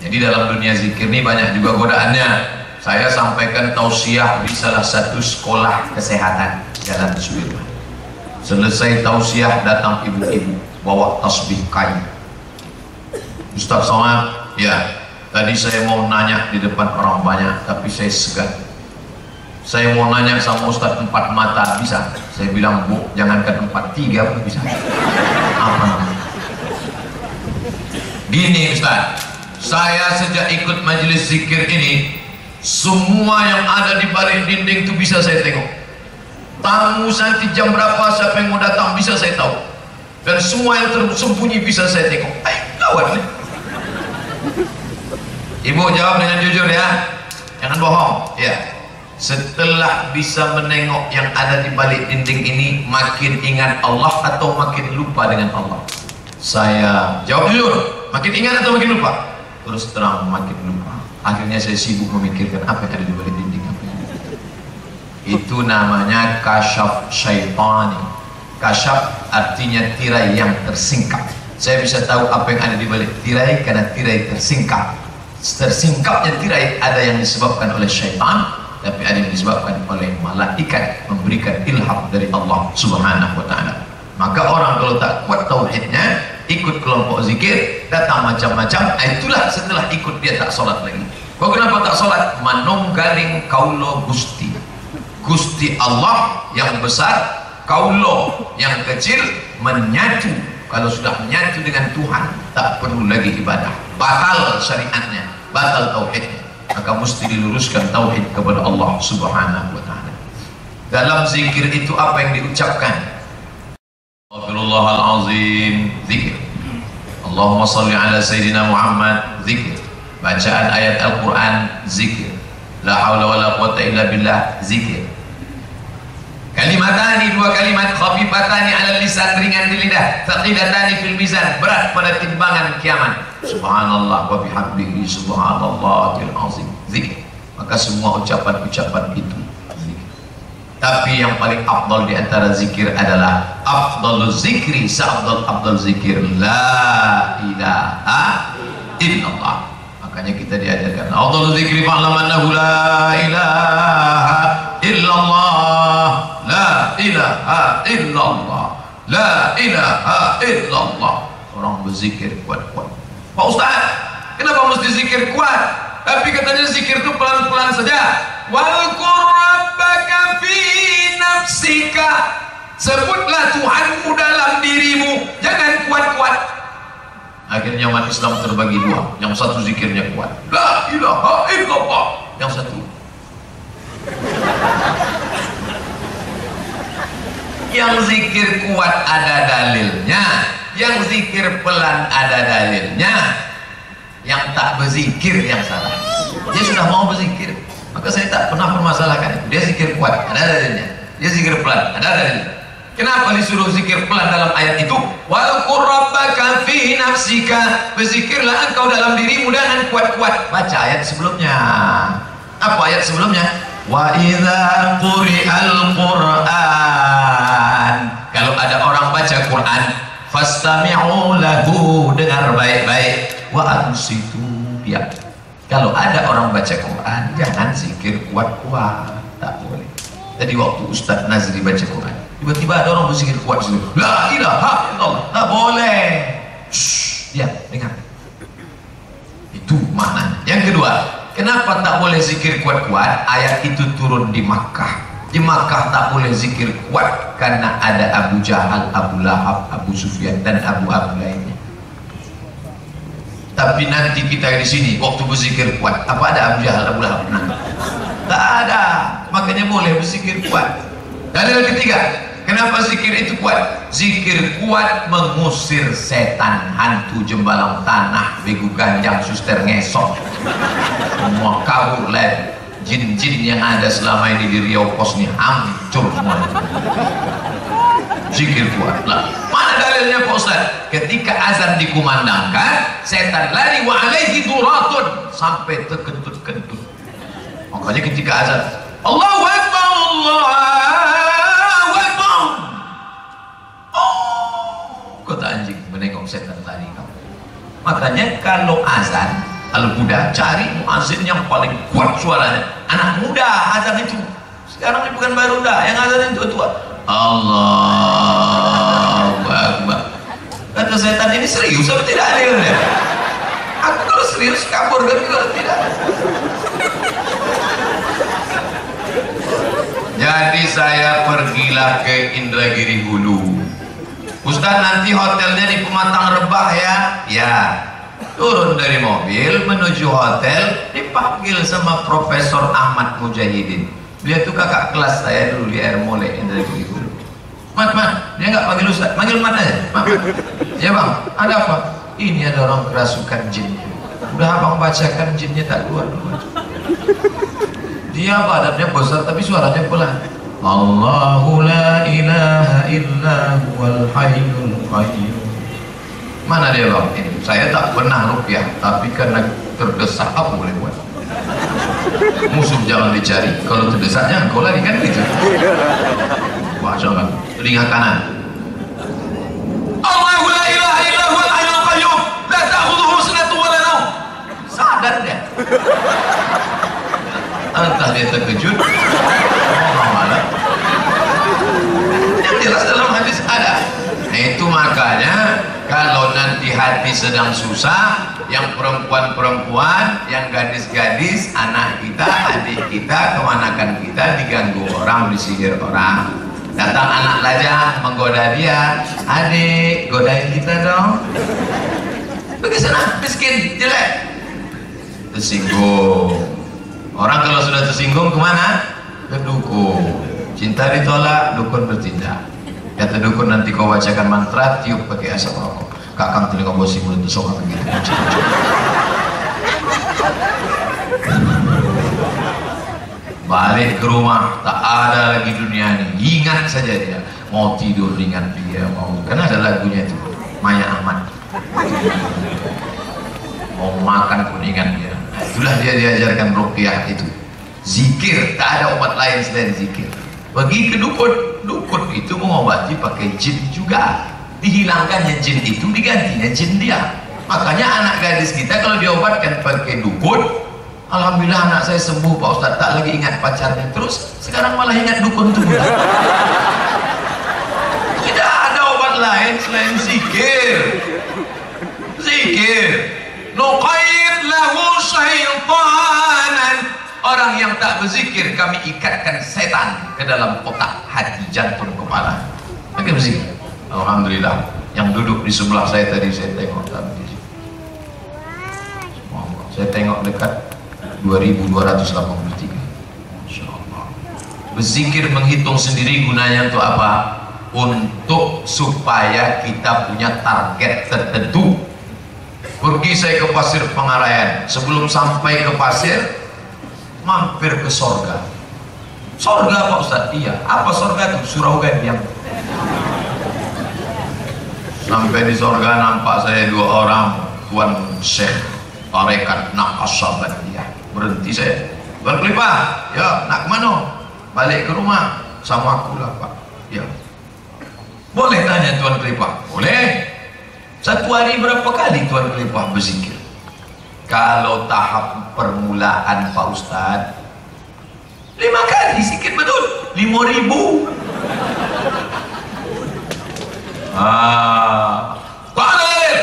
Jadi dalam dunia zikir ini banyak juga godaannya. Saya sampaikan tausiah di salah satu sekolah kesehatan Jalan Sudirman. Selesai tausiah datang ibu-ibu bawa tasbih kayu. Ustaz Somad, ya tadi saya mau nanya di depan orang banyak tapi saya segan. Saya mau nanya sama Ustaz 4 mata bisa? Saya bilang, Bu, jangankan 4, 3 pun bisa. Apa? Gini Ustaz, saya sejak ikut majelis zikir ini, semua yang ada di balik dinding itu bisa saya tengok. Tamu nanti jam berapa, siapa yang mau datang bisa saya tahu. Dan semua yang tersembunyi bisa saya tengok. Lawan nih. Ibu jawab dengan jujur ya, jangan bohong. Ya. Setelah bisa menengok yang ada di balik dinding ini, makin ingat Allah atau makin lupa dengan Allah? Saya jawab jujur, makin ingat atau makin lupa? Terus terang makin lupa. Akhirnya saya sibuk memikirkan apa yang ada di balik dinding. Itu namanya kasyaf syaitani. Kasyaf artinya tirai yang tersingkap. Saya bisa tahu apa yang ada di balik tirai karena tirai tersingkap. Tersingkapnya tirai ada yang disebabkan oleh syaitan, tapi ada yang disebabkan oleh malaikat memberikan ilham dari Allah Subhanahu wa ta'ala. Maka orang kalau tak kuat tauhidnya, ikut kelompok zikir, datang macam-macam, itulah setelah ikut dia tak solat lagi. Kau kenapa tak solat? Manunggaling kaulo Gusti. Gusti Allah yang besar, kaulo yang kecil menyatu. Kalau sudah menyatu dengan Tuhan, tak perlu lagi ibadah. Batal syariatnya, batal tauhidnya. Maka mesti diluruskan tauhid kepada Allah Subhanahu wa ta'ala. Dalam zikir itu apa yang diucapkan? Astaghfirullahalazim, zikir. Allahumma salli ala Sayyidina Muhammad, zikir. Bacaan ayat Al-Quran, zikir. La hawla wa la quwata illa billah, zikir. Kalimatani, 2 kalimat, khafifatani ala lisan, ringan di lidah, thaqilatani fil mizan, berat pada timbangan kiamat. Subhanallah wa bihamdihi subhanallahil azim, zikir. Maka semua ucapan-ucapan itu zikir. Tapi yang paling afdal di antara zikir adalah afdaluz zikri, afdal zikir la ilaha illallah. Makanya kita diajarkan afdaluz zikri fa'lam annahu la ilaha illallah, la ilaha illallah, la ilaha illallah. Orang berzikir kuat-kuat. Pak Ustaz, kenapa mesti zikir kuat? Tapi katanya zikir itu pelan-pelan saja. Walqur rabbaka fi nafsika, sebutlah Tuhanmu dalam dirimu, jangan kuat-kuat. Akhirnya umat Islam terbagi dua, yang satu zikirnya kuat, la ilaha illallah, yang satu yang zikir kuat ada dalilnya, yang zikir pelan ada dalilnya, yang tak berzikir yang salah. Dia sudah mau berzikir, maka saya tak pernah permasalahkan. Dia zikir kuat ada dalilnya, dia zikir pelan ada dalilnya. Kenapa disuruh zikir pelan dalam ayat itu? Walqur rabbaka fi nafsika, berzikirlah engkau dalam dirimu dengan kuat-kuat. Baca ayat sebelumnya. Apa ayat sebelumnya? Wa idza quri'al Qur'an, kalau ada orang baca Quran, fastami'u lahu, dengar baik-baik, wa ansitu, diam. Kalau ada orang baca Quran, jangan zikir kuat-kuat, tak boleh. Tadi waktu Ustaz Nazri baca Quran, tiba-tiba ada orang berzikir kuat dulu, la ilaha illallah, tak boleh. Shh, diam, dengar. Itu maknanya. Yang kedua, kenapa tak boleh zikir kuat-kuat? Ayat itu turun di Makkah. Di Makkah tak boleh zikir kuat karena ada Abu Jahal, Abu Lahab, Abu Sufyan dan Abu lainnya. Tapi nanti kita di sini waktu berzikir kuat, apa ada Abu Jahal, Abu Lahab? Nah, tak ada. Makanya boleh berzikir kuat. Dalil ketiga, kenapa zikir itu kuat? Zikir kuat mengusir setan, hantu jembalang tanah, begu ganjang, suster ngesok, semua kabur lagi. Jin-jin yang ada selama ini di Riau Pos ini hancur semua. Zikir kuat lah. Mana dalilnya Pak Ustaz? Ketika azan dikumandangkan, setan lari wa alaihi duratun, sampai terkentut-kentut. Makanya ketika azan, Allahu Akbar, Allahu Akbar, oh, kata anjing menengok setan lari. Makanya kalau azan Al-Huda, cari muazzin yang paling kuat suaranya, anak muda azan itu. Sekarang ini bukan baru dah, yang azan itu tua. Allahu Akbar. Kata setan, ini serius atau tidak adil ya? Aku kalau serius kabur, tapi kalau tidak. Jadi saya pergilah ke Indragiri Hulu. Ustaz, nanti hotelnya di Pematang Rebah ya? Ya. Turun dari mobil menuju hotel, dipanggil sama Profesor Ahmad Mujahidin. Dia tuh kakak kelas saya dulu di Air Mole Indragiri Hulu. Mat, dia nggak panggil Ustaz, panggil Mat aja. Mat. Ya bang, ada apa? Ini ada orang kerasukan jin. Udah abang bacakan, jinnya tak keluar. Dia badannya besar tapi suaranya pelan. Allahu la ilaha illa huwal hayyul qayyum. Mana dia bang? Ini saya tak pernah ruqyah, tapi karena terdesak apa boleh buat. Musuh jangan dicari, kalau terdesaknya engkau lari kan gitu. Baca kan, telinga kanan. Allahu la ilaha illa huwal hayyul qayyum, la ta'khudhuhu sinatun wa la nawm. Sadar dia. Entah dia terkejut, yang jelas dalam hadis ada. Nah itu makanya kalau nanti hati sedang susah, yang perempuan-perempuan, yang gadis-gadis, anak kita, adik kita, kemanakan kita diganggu orang, disihir orang, datang anak lajang menggoda dia, adik godain kita dong, pergi sana, miskin, jelek, tersinggung. Orang kalau sudah tersinggung kemana? Ke dukun. Cinta ditolak, dukun bertindak. Kata dukun, nanti kau bacakan mantra, tiup pakai asap rokok. Kakang telinga bosing mulut tusuk gitu. Balik ke rumah, tak ada lagi dunia ini. Ingat saja dia. Mau tidur ingat dia, mau. Karena ada lagunya itu, Maya Ahmad. Mau makan pun ingat dia. Itulah dia diajarkan ruqyah itu. Zikir, tak ada obat lain selain zikir. Pergi ke dukun, dukun itu mengobati pakai jin juga. Dihilangkannya jin itu, digantinya jin dia. Makanya anak gadis kita kalau diobatkan pakai dukun, alhamdulillah anak saya sembuh Pak Ustaz, tak lagi ingat pacarnya. Terus sekarang malah ingat dukun itu. Tidak ada obat lain selain zikir. Zikir. Nuqayyid lahu syaitanan. Orang yang tak berzikir kami ikatkan setan ke dalam otak, hati, jantung, kepala. Oke, berzikir. Alhamdulillah. Yang duduk di sebelah saya tadi saya tengok tadi. Saya tengok dekat 2283. Masya Allah. Berzikir menghitung sendiri gunanya untuk apa? Untuk supaya kita punya target tertentu. Pergi saya ke Pasir Pengarayan, sebelum sampai ke pasir mampir ke sorga. Sorga Pak Ustaz? Iya. Apa sorga itu? Surau Gandiang. Sampai di sorga nampak saya dua orang Tuan Syekh tarekat Naqasabandiyah. Berhenti saya. Tuan Khalifah, ya nak kemana? Balik ke rumah. Sama aku lah Pak. Ya. Boleh tanya Tuan Khalifah? Boleh. Satu hari berapa kali Tuan Khalifah berzikir? Kalau tahap permulaan Pak Ustaz 5 kali, sikit betul. 5.000. Tak ada dalil.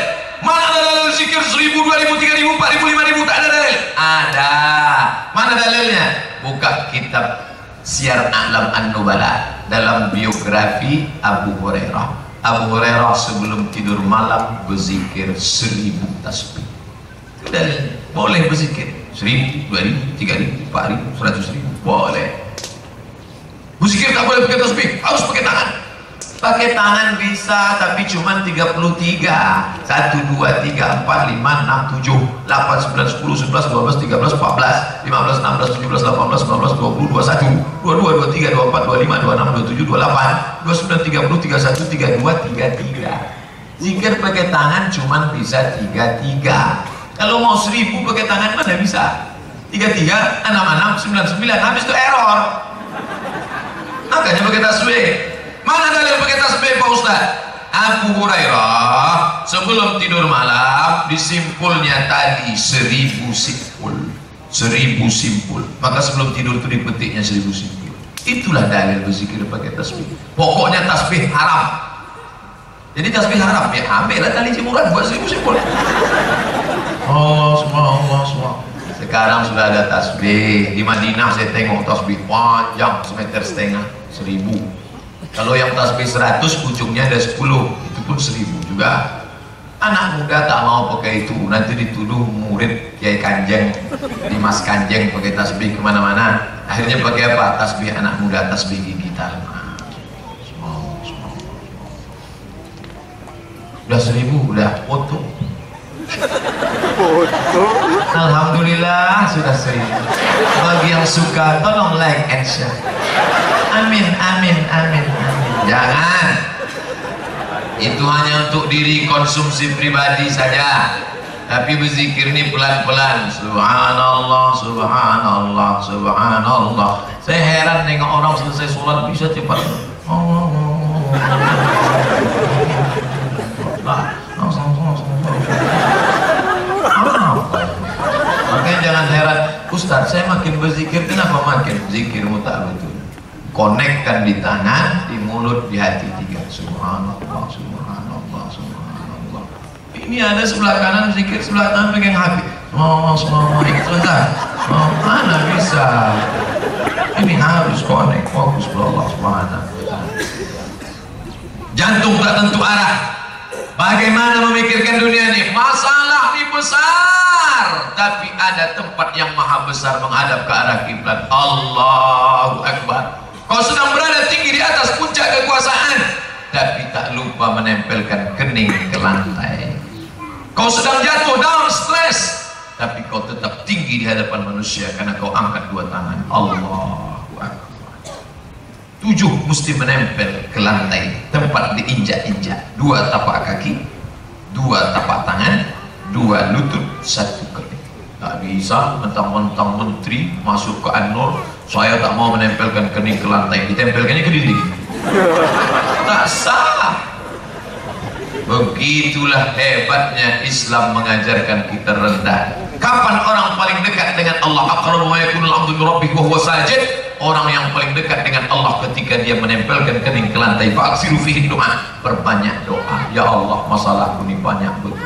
Mana ada dalil zikir 1.000, 2.000, 3.000, 4.000, 5.000? Tak ada dalil. Ada. Mana dalilnya? Buka kitab Syiar A'lam An-Nubala dalam biografi Abu Hurairah. Abu Hurairah sebelum tidur malam berzikir 1.000 tasbih. Itu dalilnya. Boleh berzikir 1.000, 2.000, 3.000, 4.000, 100.000. Boleh. Berzikir tak boleh pakai tasbih, harus pakai tangan. Pakai tangan bisa, tapi cuma 33. 1, 2, 3, 4, 5, 6, 7, 8, 9, 10, 11, 12, 13, 14, 15, 16, 17, 18, 19, 20, 21, 22, 23, 24, 25, 26, 27, 28, 29, 30, 31, 32, 33, Zikir pakai tangan cuma bisa 33. Kalau mau 1.000 pakai tangan mana bisa? 33, 66, 99, habis itu error. Makanya pakai tasbih. Mana dalil pakai tasbih Pak Ustaz? Abu Hurairah sebelum tidur malam disimpulnya tadi 1.000 simpul. 1.000 simpul. Maka sebelum tidur itu dipetiknya 1.000 simpul. Itulah dalil berzikir pakai tasbih. Pokoknya tasbih haram. Jadi tasbih haram ya ambillah tali jemuran buat 1.000 simpul. Allah semua. Sekarang sudah ada tasbih. Di Madinah saya tengok tasbih panjang 1,5 meter, 1.000. Kalau yang tasbih 100 ujungnya ada 10, itu pun 1.000 juga. Anak muda tak mau pakai itu, nanti dituduh murid Kiai Kanjeng, Dimas Kanjeng pakai tasbih kemana-mana. Akhirnya pakai apa? Tasbih anak muda, tasbih gigitan. Udah 1.000, udah foto. Alhamdulillah sudah 1.000. Bagi yang suka tolong like and share. Amin. Jangan. Itu hanya untuk diri konsumsi pribadi saja. Tapi berzikir ini pelan-pelan. Subhanallah, subhanallah, subhanallah. Saya heran nengok orang selesai sholat bisa cepat. Makanya jangan heran, Ustaz saya makin berzikir, kenapa makin zikirmu tak betul? Konekkan di tangan, di mulut, di hati 3. Subhanallah, subhanallah, subhanallah. Ini ada sebelah kanan zikir, sebelah kanan pegang hati. Subhanallah, sebentar. Mana bisa? Ini harus konek, fokus ke Allah Subhanahu. Jantung tak tentu arah. Bagaimana memikirkan dunia ini? Masalah ini besar, tapi ada tempat yang maha besar menghadap ke arah kiblat. Allahu Akbar. Kau sedang berada tinggi di atas puncak kekuasaan, tapi tak lupa menempelkan kening ke lantai. Kau sedang jatuh down stress, tapi kau tetap tinggi di hadapan manusia karena kau angkat 2 tangan. Allahu Akbar. 7 mesti menempel ke lantai, tempat diinjak-injak. 2 tapak kaki, 2 tapak tangan, 2 lutut, 1 kening. Tak bisa mentang-mentang menteri masuk ke An-Nur, saya tak mau menempelkan kening ke lantai, ditempelkannya ke dinding. Tak sah. Begitulah hebatnya Islam mengajarkan kita rendah. Kapan orang paling dekat dengan Allah? Aqrabu ma yakunul 'abdu bi rabbih wa huwa sajid. Orang yang paling dekat dengan Allah ketika dia menempelkan kening ke lantai. Fa'aksiru fihi doa. Perbanyak doa. Ya Allah, masalahku ini banyak betul.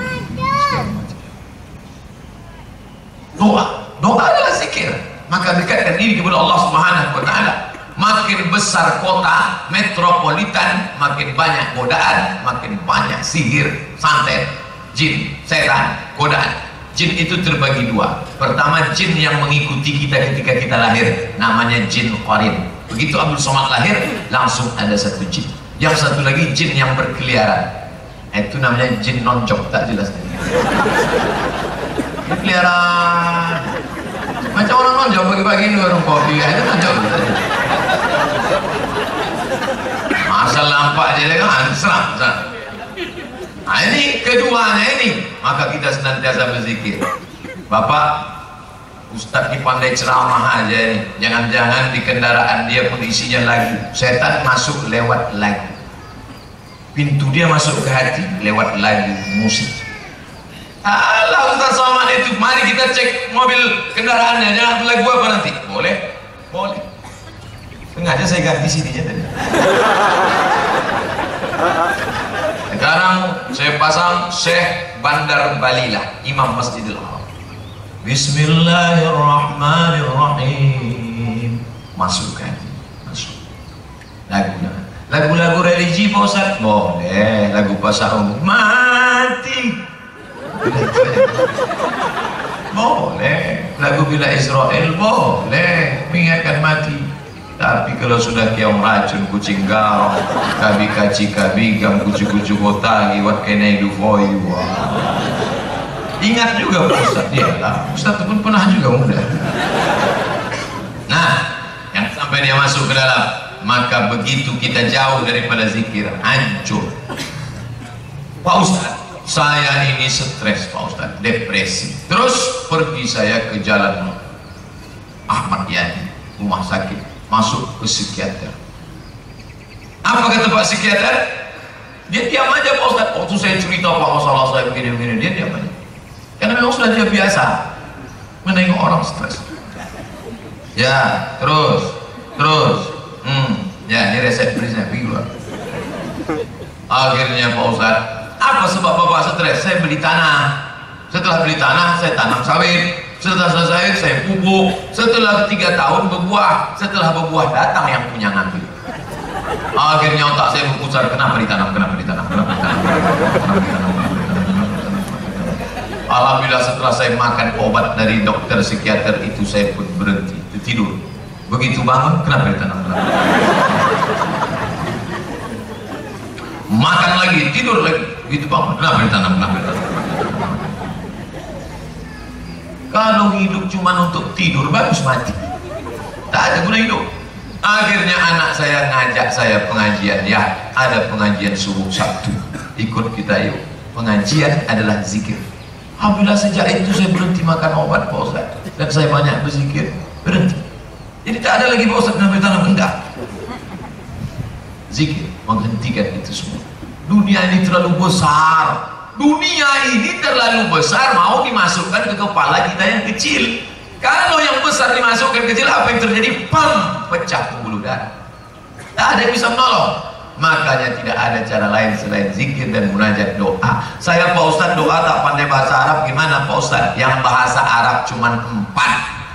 Doa adalah zikir. Maka maka dekatkan diri kepada Allah Subhanahu wa Ta'ala. Makin besar kota metropolitan, makin banyak godaan, makin banyak sihir, santet, jin, setan, godaan. Jin itu terbagi dua. Pertama, jin yang mengikuti kita ketika kita lahir, namanya jin qarin. Begitu Abdul Somad lahir, langsung ada satu jin. Yang satu lagi jin yang berkeliaran, itu namanya jin nonjok, tak jelas. Berkeliaran macam orang nonjok pagi-pagi di warung kopi, itu nonjok. Asal nampak dia kan serang. Nah ini keduanya ini, maka kita senantiasa berzikir. Bapak Ustadz ini pandai ceramah aja nih, jangan-jangan di kendaraan dia pun isinya lagu. Setan masuk lewat lagu, pintu dia masuk ke hati lewat lagu musik. Alah Ustaz Somad itu, mari kita cek mobil kendaraannya, jangan lagu apa nanti. Boleh, boleh. Sengaja saya ganti sininya tadi. Sekarang saya pasang Syekh Bandar Balilah, Imam Masjidil Haram. Bismillahirrahmanirrahim. Masuk kan? Masuk. Lagu-lagu religi Pak Ustaz? Boleh. Lagu pasar umum mati. Boleh. Lagu Bila Israel boleh. Mengingatkan mati. Tapi kalau sudah kiam racun, kucing garong, kabi kaci kabi gam kucu-kucu kota liwat kenai dufoi. Ingat juga Pak Ustaz, ya Ustaz itu pun pernah juga muda. Nah, yang sampai dia masuk ke dalam, maka begitu kita jauh daripada zikir, hancur. Pak Ustaz, saya ini stres Pak Ustaz, depresi. Terus pergi saya ke jalan Ahmad Yani, rumah sakit, masuk ke psikiater. Apa kata Pak psikiater? Dia diam aja Pak Ustaz. Waktu saya cerita Pak masalah saya begini-begini, dia diam aja. Karena memang sudah dia biasa menengok orang stres. Ya, terus, ya ini resep berinya keluar. Akhirnya Pak Ustaz, apa sebab Bapak stres? Saya beli tanah. Setelah beli tanah, saya tanam sawit. Setelah selesai, saya pupuk. Setelah 3 tahun berbuah. Setelah berbuah, datang yang punya ngambil. Akhirnya otak saya berpusar, kenapa ditanam, kenapa ditanam, kenapa ditanam, kenapa ditanam. Alhamdulillah setelah saya makan obat dari dokter psikiater itu, saya pun berhenti tidur. Begitu bangun, kenapa ditanam? Makan lagi, tidur lagi. Begitu bangun, kenapa ditanam? Kenapa ditanam? Kalau hidup cuma untuk tidur, bagus mati. Tak ada guna hidup. Akhirnya anak saya ngajak saya pengajian. Ya, ada pengajian subuh Sabtu. Ikut kita yuk. Pengajian adalah zikir. Alhamdulillah sejak itu saya berhenti makan obat Pak Ustaz, dan saya banyak berzikir, berhenti. Jadi tak ada lagi Pak Ustaz namanya tanam, enggak. Zikir menghentikan itu semua. Dunia ini terlalu besar. Dunia ini terlalu besar, mau dimasukkan ke kepala kita yang kecil. Kalau yang besar dimasukkan kecil, apa yang terjadi? Pam, pecah pembuluh darah. Tak ada yang bisa menolong. Makanya tidak ada cara lain selain zikir dan munajat doa. Saya Pak Ustaz doa tak pandai bahasa Arab, gimana Pak Ustaz? Yang bahasa Arab cuma 4.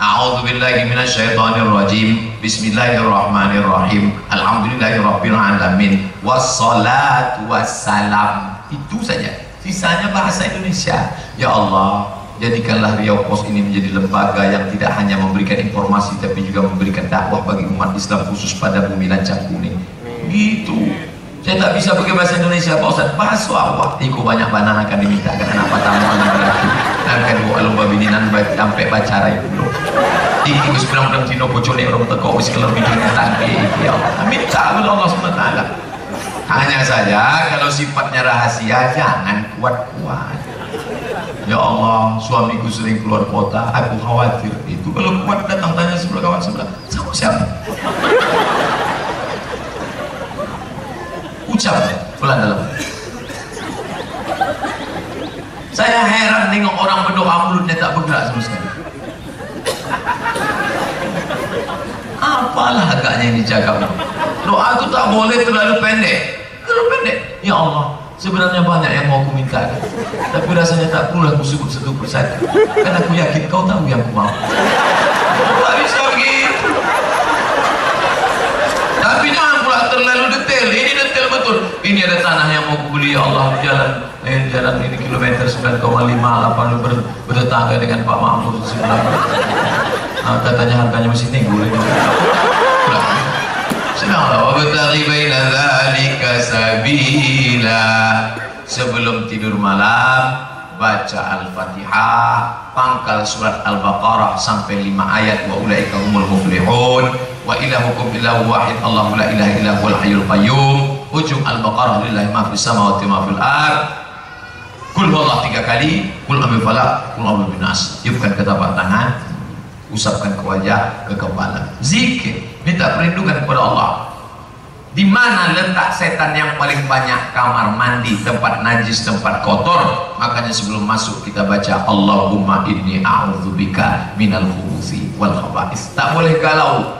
A'udzubillahi minasyaitonirrajim. Bismillahirrahmanirrahim. Alhamdulillahirabbil alamin. Wassalatu wassalam. Itu saja. Sisanya bahasa Indonesia. Ya Allah, jadikanlah Riau Pos ini menjadi lembaga yang tidak hanya memberikan informasi tapi juga memberikan dakwah bagi umat Islam, khusus pada bumi Lancang Kuning. Gitu. Saya tak bisa pakai bahasa Indonesia Pak Ustaz. Bahasa awak iku banyak banana akan diminta kan apa tamu lagi. Akan buat lomba bininan sampai pacara itu bro. Iki wis pirang-pirang dino bojone orang teko wis kelem bikin tadi. Ya Allah, minta Allah SWT. Hanya saja kalau sifatnya rahasia jangan kuat-kuat. Ya Allah, suamiku sering keluar kota, aku khawatir. Itu kalau kuat datang tanya sebelah kawan sebelah, sama siapa? Ucap pelan dalam. Saya heran nengok orang berdoa mulutnya tak bergerak sama sekali. Apalah agaknya yang dijaga. Doa itu tak boleh terlalu pendek. Terlalu pendek. Ya Allah, sebenarnya banyak yang mau aku minta, tapi rasanya tak perlu aku sebut satu persatu. Karena aku yakin kau tahu yang aku mau. Tak bisa ini ada tanah yang mau beli, ya Allah, jalan ini kilometer 9,5, 8 bertetangga dengan Pak Mahmud sebelah. Katanya harganya masih tinggi. Senanglah. Wabtaghi baina dzalika sabila. Sebelum tidur malam baca Al-Fatihah, pangkal surat Al-Baqarah sampai 5 ayat, wa ulaika humul muflihun, wa ilahukum illahu wahid, Allahu la ilaha illa huwal hayyul qayyum. Ujung Al-Baqarah, lillahi ma fis samawati ma fil ard. Qul huwallahu 3 kali, qul a'udzu falaq, qul a'udzu binnas. Tiupkan ke telapak tangan, usapkan ke wajah, ke kepala. Zikir, minta perlindungan kepada Allah. Di mana letak setan yang paling banyak? Kamar mandi, tempat najis, tempat kotor. Makanya sebelum masuk kita baca Allahumma inni a'udzubika minal khubuthi wal khaba'is. Tak boleh galau.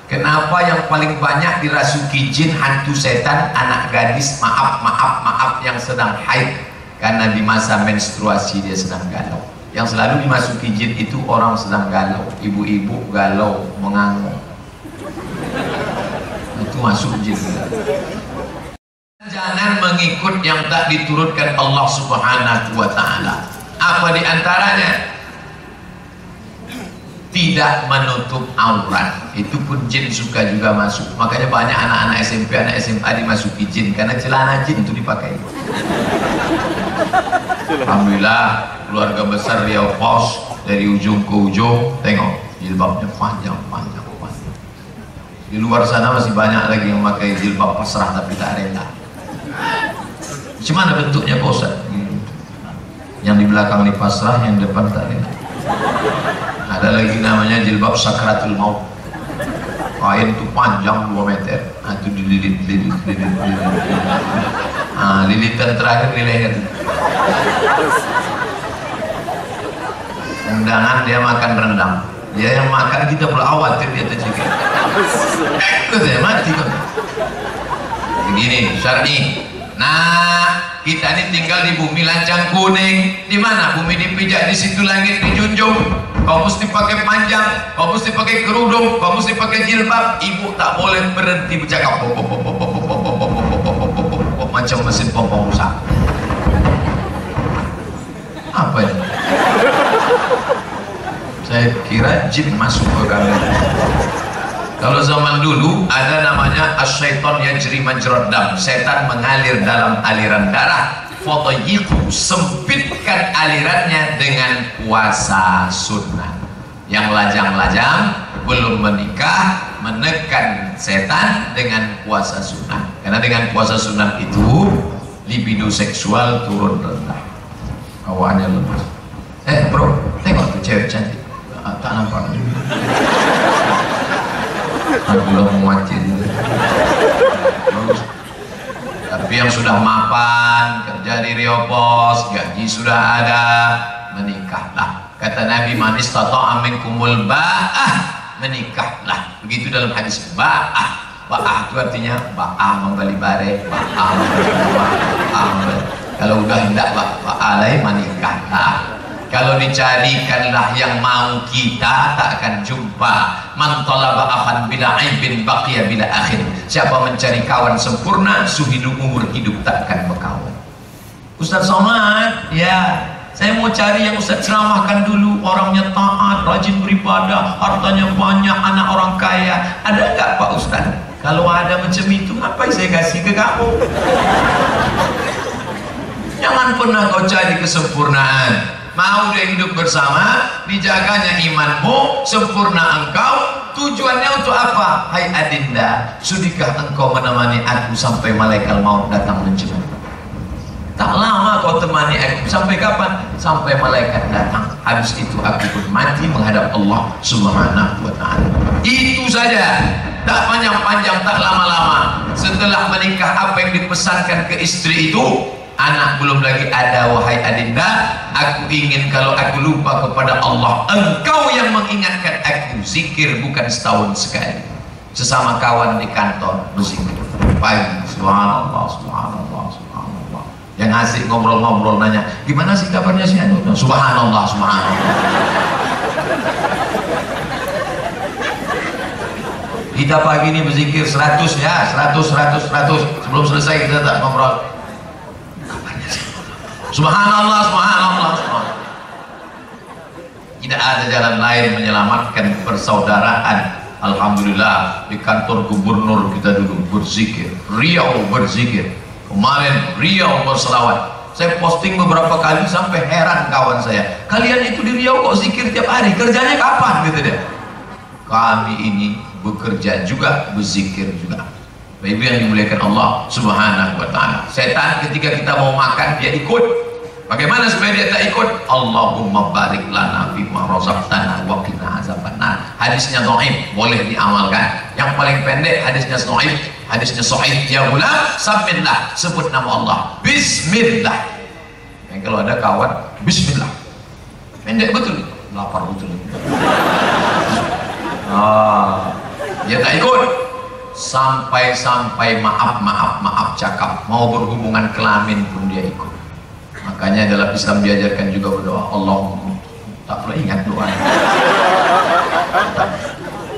Kenapa yang paling banyak dirasuki jin, hantu setan, anak gadis, maaf yang sedang haid? Karena di masa menstruasi dia sedang galau. Yang selalu dimasuki jin itu orang sedang galau, ibu-ibu galau, mengangguk. Itu masuk jin. Jangan mengikut yang tak diturunkan Allah Subhanahu wa ta'ala. Apa diantaranya? Tidak menutup aurat. Itu pun jin suka juga masuk. Makanya banyak anak-anak SMP, anak SMA dimasuki jin karena celana jin itu dipakai. Alhamdulillah keluarga besar Riau Pos, dari ujung ke ujung tengok jilbabnya panjang. Di luar sana masih banyak lagi yang pakai jilbab pasrah tapi tak rela. Gimana bentuknya Pak Ustaz? Yang di belakang ini pasrah, yang depan tak rela. Ada lagi namanya jilbab sakratul maut. Kain itu panjang 2 meter. Itu dililit. Lilitan terakhir di leher. Undangan dia makan rendang. Dia yang makan, kita pula khawatir dia tercekik. Saya mati kan. Begini syar'i. Nah, kita ini tinggal di bumi lancang kuning. Di mana bumi dipijak, di situ langit dijunjung. Kau mesti pakai panjang, kau mesti pakai kerudung, kau mesti pakai jilbab. Ibu tak boleh berhenti bercakap macam mesin pompa rusak. Apa ini? Saya kira jin masuk ke kamar. Kalau zaman dulu ada namanya asyaiton yajri majrad dam, setan mengalir dalam aliran darah. Fadayyiqu, sempitkan alirannya dengan puasa sunnah. Yang lajang-lajang belum menikah, menekan setan dengan puasa sunnah. Karena dengan puasa sunnah itu libido seksual turun rendah, awannya lemas. Bro, tengok tuh cewek cantik. Tak nampak. Aku udah mewajib gitu. Tapi yang sudah mapan, kerja di Riau Pos, gaji sudah ada, menikahlah. Kata Nabi, man istata'a minkumul ba'ah, menikahlah. Begitu dalam hadis ba'ah. Ba'ah itu artinya ba'ah membeli bare, ba'ah membeli rumah, ba'ah membeli. Kalau udah hendak ba'ah lain, menikahlah. Kalau dicarikanlah yang mau kita, tak akan jumpa. Man talaba akhan bila aibin baqiya bila akhir. Siapa mencari kawan sempurna, suhidu umur hidup tak akan berkawan. Ustaz Somad, ya, saya mau cari yang Ustaz ceramahkan dulu. Orangnya taat, rajin beribadah, hartanya banyak, anak orang kaya. Ada enggak Pak Ustaz? Kalau ada macam itu, ngapain saya kasih ke kamu? Jangan pernah kau cari kesempurnaan. Mau dia hidup bersama, dijaganya imanmu, sempurna engkau. Tujuannya untuk apa? Hai Adinda, sudikah engkau menemani aku sampai malaikat maut datang menjemput? Tak lama kau temani aku. Sampai kapan? Sampai malaikat datang. Habis itu aku pun mati menghadap Allah Subhanahu wa ta'ala. Itu saja. Tak panjang-panjang, tak lama-lama. Setelah menikah, apa yang dipesankan ke istri itu? Anak belum lagi ada, wahai Adinda. Aku ingin kalau aku lupa kepada Allah, engkau yang mengingatkan aku. Zikir bukan setahun sekali. Sesama kawan di kantor berzikir pagi, subhanallah, subhanallah, subhanallah. Yang asik ngobrol-ngobrol nanya, gimana sih kabarnya si Anu? Subhanallah, subhanallah. Kita pagi ini berzikir 100 ya, 100. Sebelum selesai kita tak ngobrol. Subhanallah, subhanallah, subhanallah. Tidak ada jalan lain menyelamatkan persaudaraan. Alhamdulillah di kantor gubernur kita dulu berzikir, Riau berzikir. Kemarin Riau berselawat. Saya posting beberapa kali sampai heran kawan saya. Kalian itu di Riau kok zikir tiap hari? Kerjanya kapan? Gitu dia. Kami ini bekerja juga, berzikir juga. Bapak Ibu yang dimuliakan Allah Subhanahu wa taala. Setan ketika kita mau makan dia ikut. Bagaimana supaya dia tak ikut? Allahumma barik lana fima razaqtana wa qina azabannar. Hadisnya dhaif, boleh diamalkan. Yang paling pendek hadisnya dhaif, hadisnya sahih. Ya gulam, samillah, sebut nama Allah. Bismillah. Kalau ada kawan, bismillah. Pendek betul. Lapar betul. Dia tak ikut. Sampai maaf cakap, mau berhubungan kelamin pun dia ikut. Makanya dalam Islam diajarkan juga berdoa. Allahumma, tak perlu ingat doa.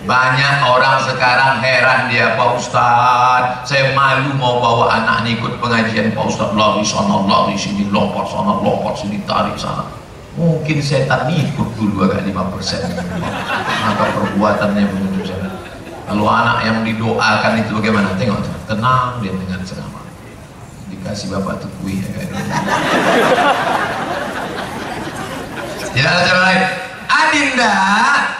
Banyak orang sekarang heran dia, Pak Ustadz, saya malu mau bawa anak ini ikut pengajian. Pak Ustadz lari sana, lari sini, lompat sana, lompat sini, tarik sana. Mungkin setan ikut dulu agak 5%. Maka perbuatannya menuju sana. Kalau anak yang didoakan itu bagaimana? Tengok, tenang dia dengan selama. Dikasih bapak tukui ya kan? Tidak ada cara lain. Adinda,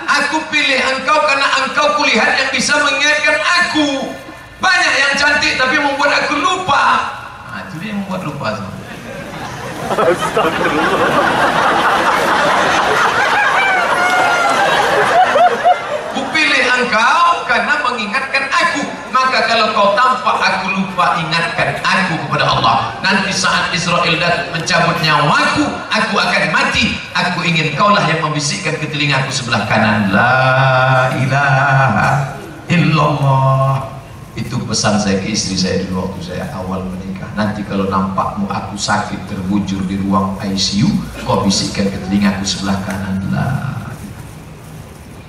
aku pilih engkau karena engkau kulihat yang bisa mengingatkan aku. Banyak yang cantik tapi membuat aku lupa. Nah, itu dia yang membuat lupa. Astagfirullah. Kupilih engkau karena mengingatkan aku. Maka kalau kau tampak aku lupa, ingatkan aku kepada Allah. Nanti saat Israel datang mencabut nyawaku, aku akan mati. Aku ingin kaulah yang membisikkan ke telingaku sebelah kanan, la ilaha illallah. Itu pesan saya ke istri saya dulu waktu saya awal menikah. Nanti kalau nampakmu aku sakit terbujur di ruang ICU, kau bisikkan ke telingaku sebelah kanan, la.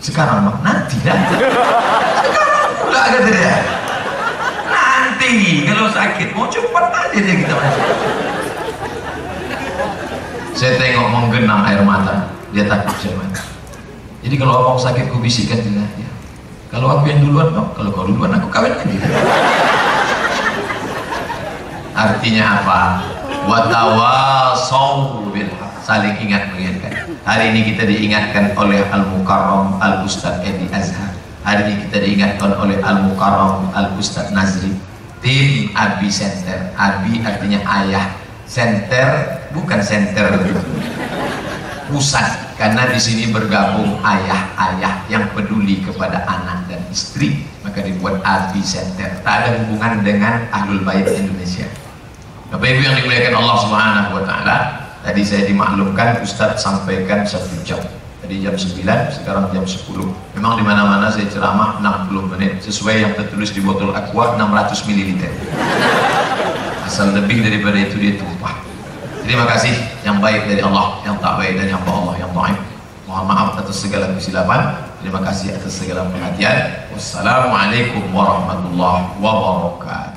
Sekarang mah nanti dah. Sekarang udah agak tidak. Nanti kalau sakit mau cepat aja dia kita masuk. Saya tengok menggenang air mata, dia takut saya mati. Jadi kalau abang sakit ku bisikkan dia. Kalau aku yang duluan, no. Kalau kau duluan aku kawin lagi. Artinya apa? Watawasau bil haq, saling ingat mengingatkan. Hari ini kita diingatkan oleh Al-Mukarram Al-Ustadz Edi Azhar. Hari ini kita diingatkan oleh Al-Mukarram Al-Ustadz Nazri. Tim Abi Center. Abi artinya ayah. Center bukan center pusat, karena di sini bergabung ayah-ayah yang peduli kepada anak dan istri, maka dibuat Abi Center. Tak ada hubungan dengan Ahlul Bait Indonesia. Bapak Ibu yang dimuliakan Allah Subhanahu wa taala, tadi saya dimaklumkan Ustadz sampaikan 1 jam. Tadi jam 9, sekarang jam 10. Memang di mana-mana saya ceramah 60 menit sesuai yang tertulis di botol aqua 600 ml. Asal lebih daripada itu dia tumpah. Terima kasih yang baik dari Allah, yang tak baik dari hamba Allah yang dhaif. Mohon maaf atas segala kesilapan. Terima kasih atas segala perhatian. Wassalamualaikum warahmatullahi wabarakatuh.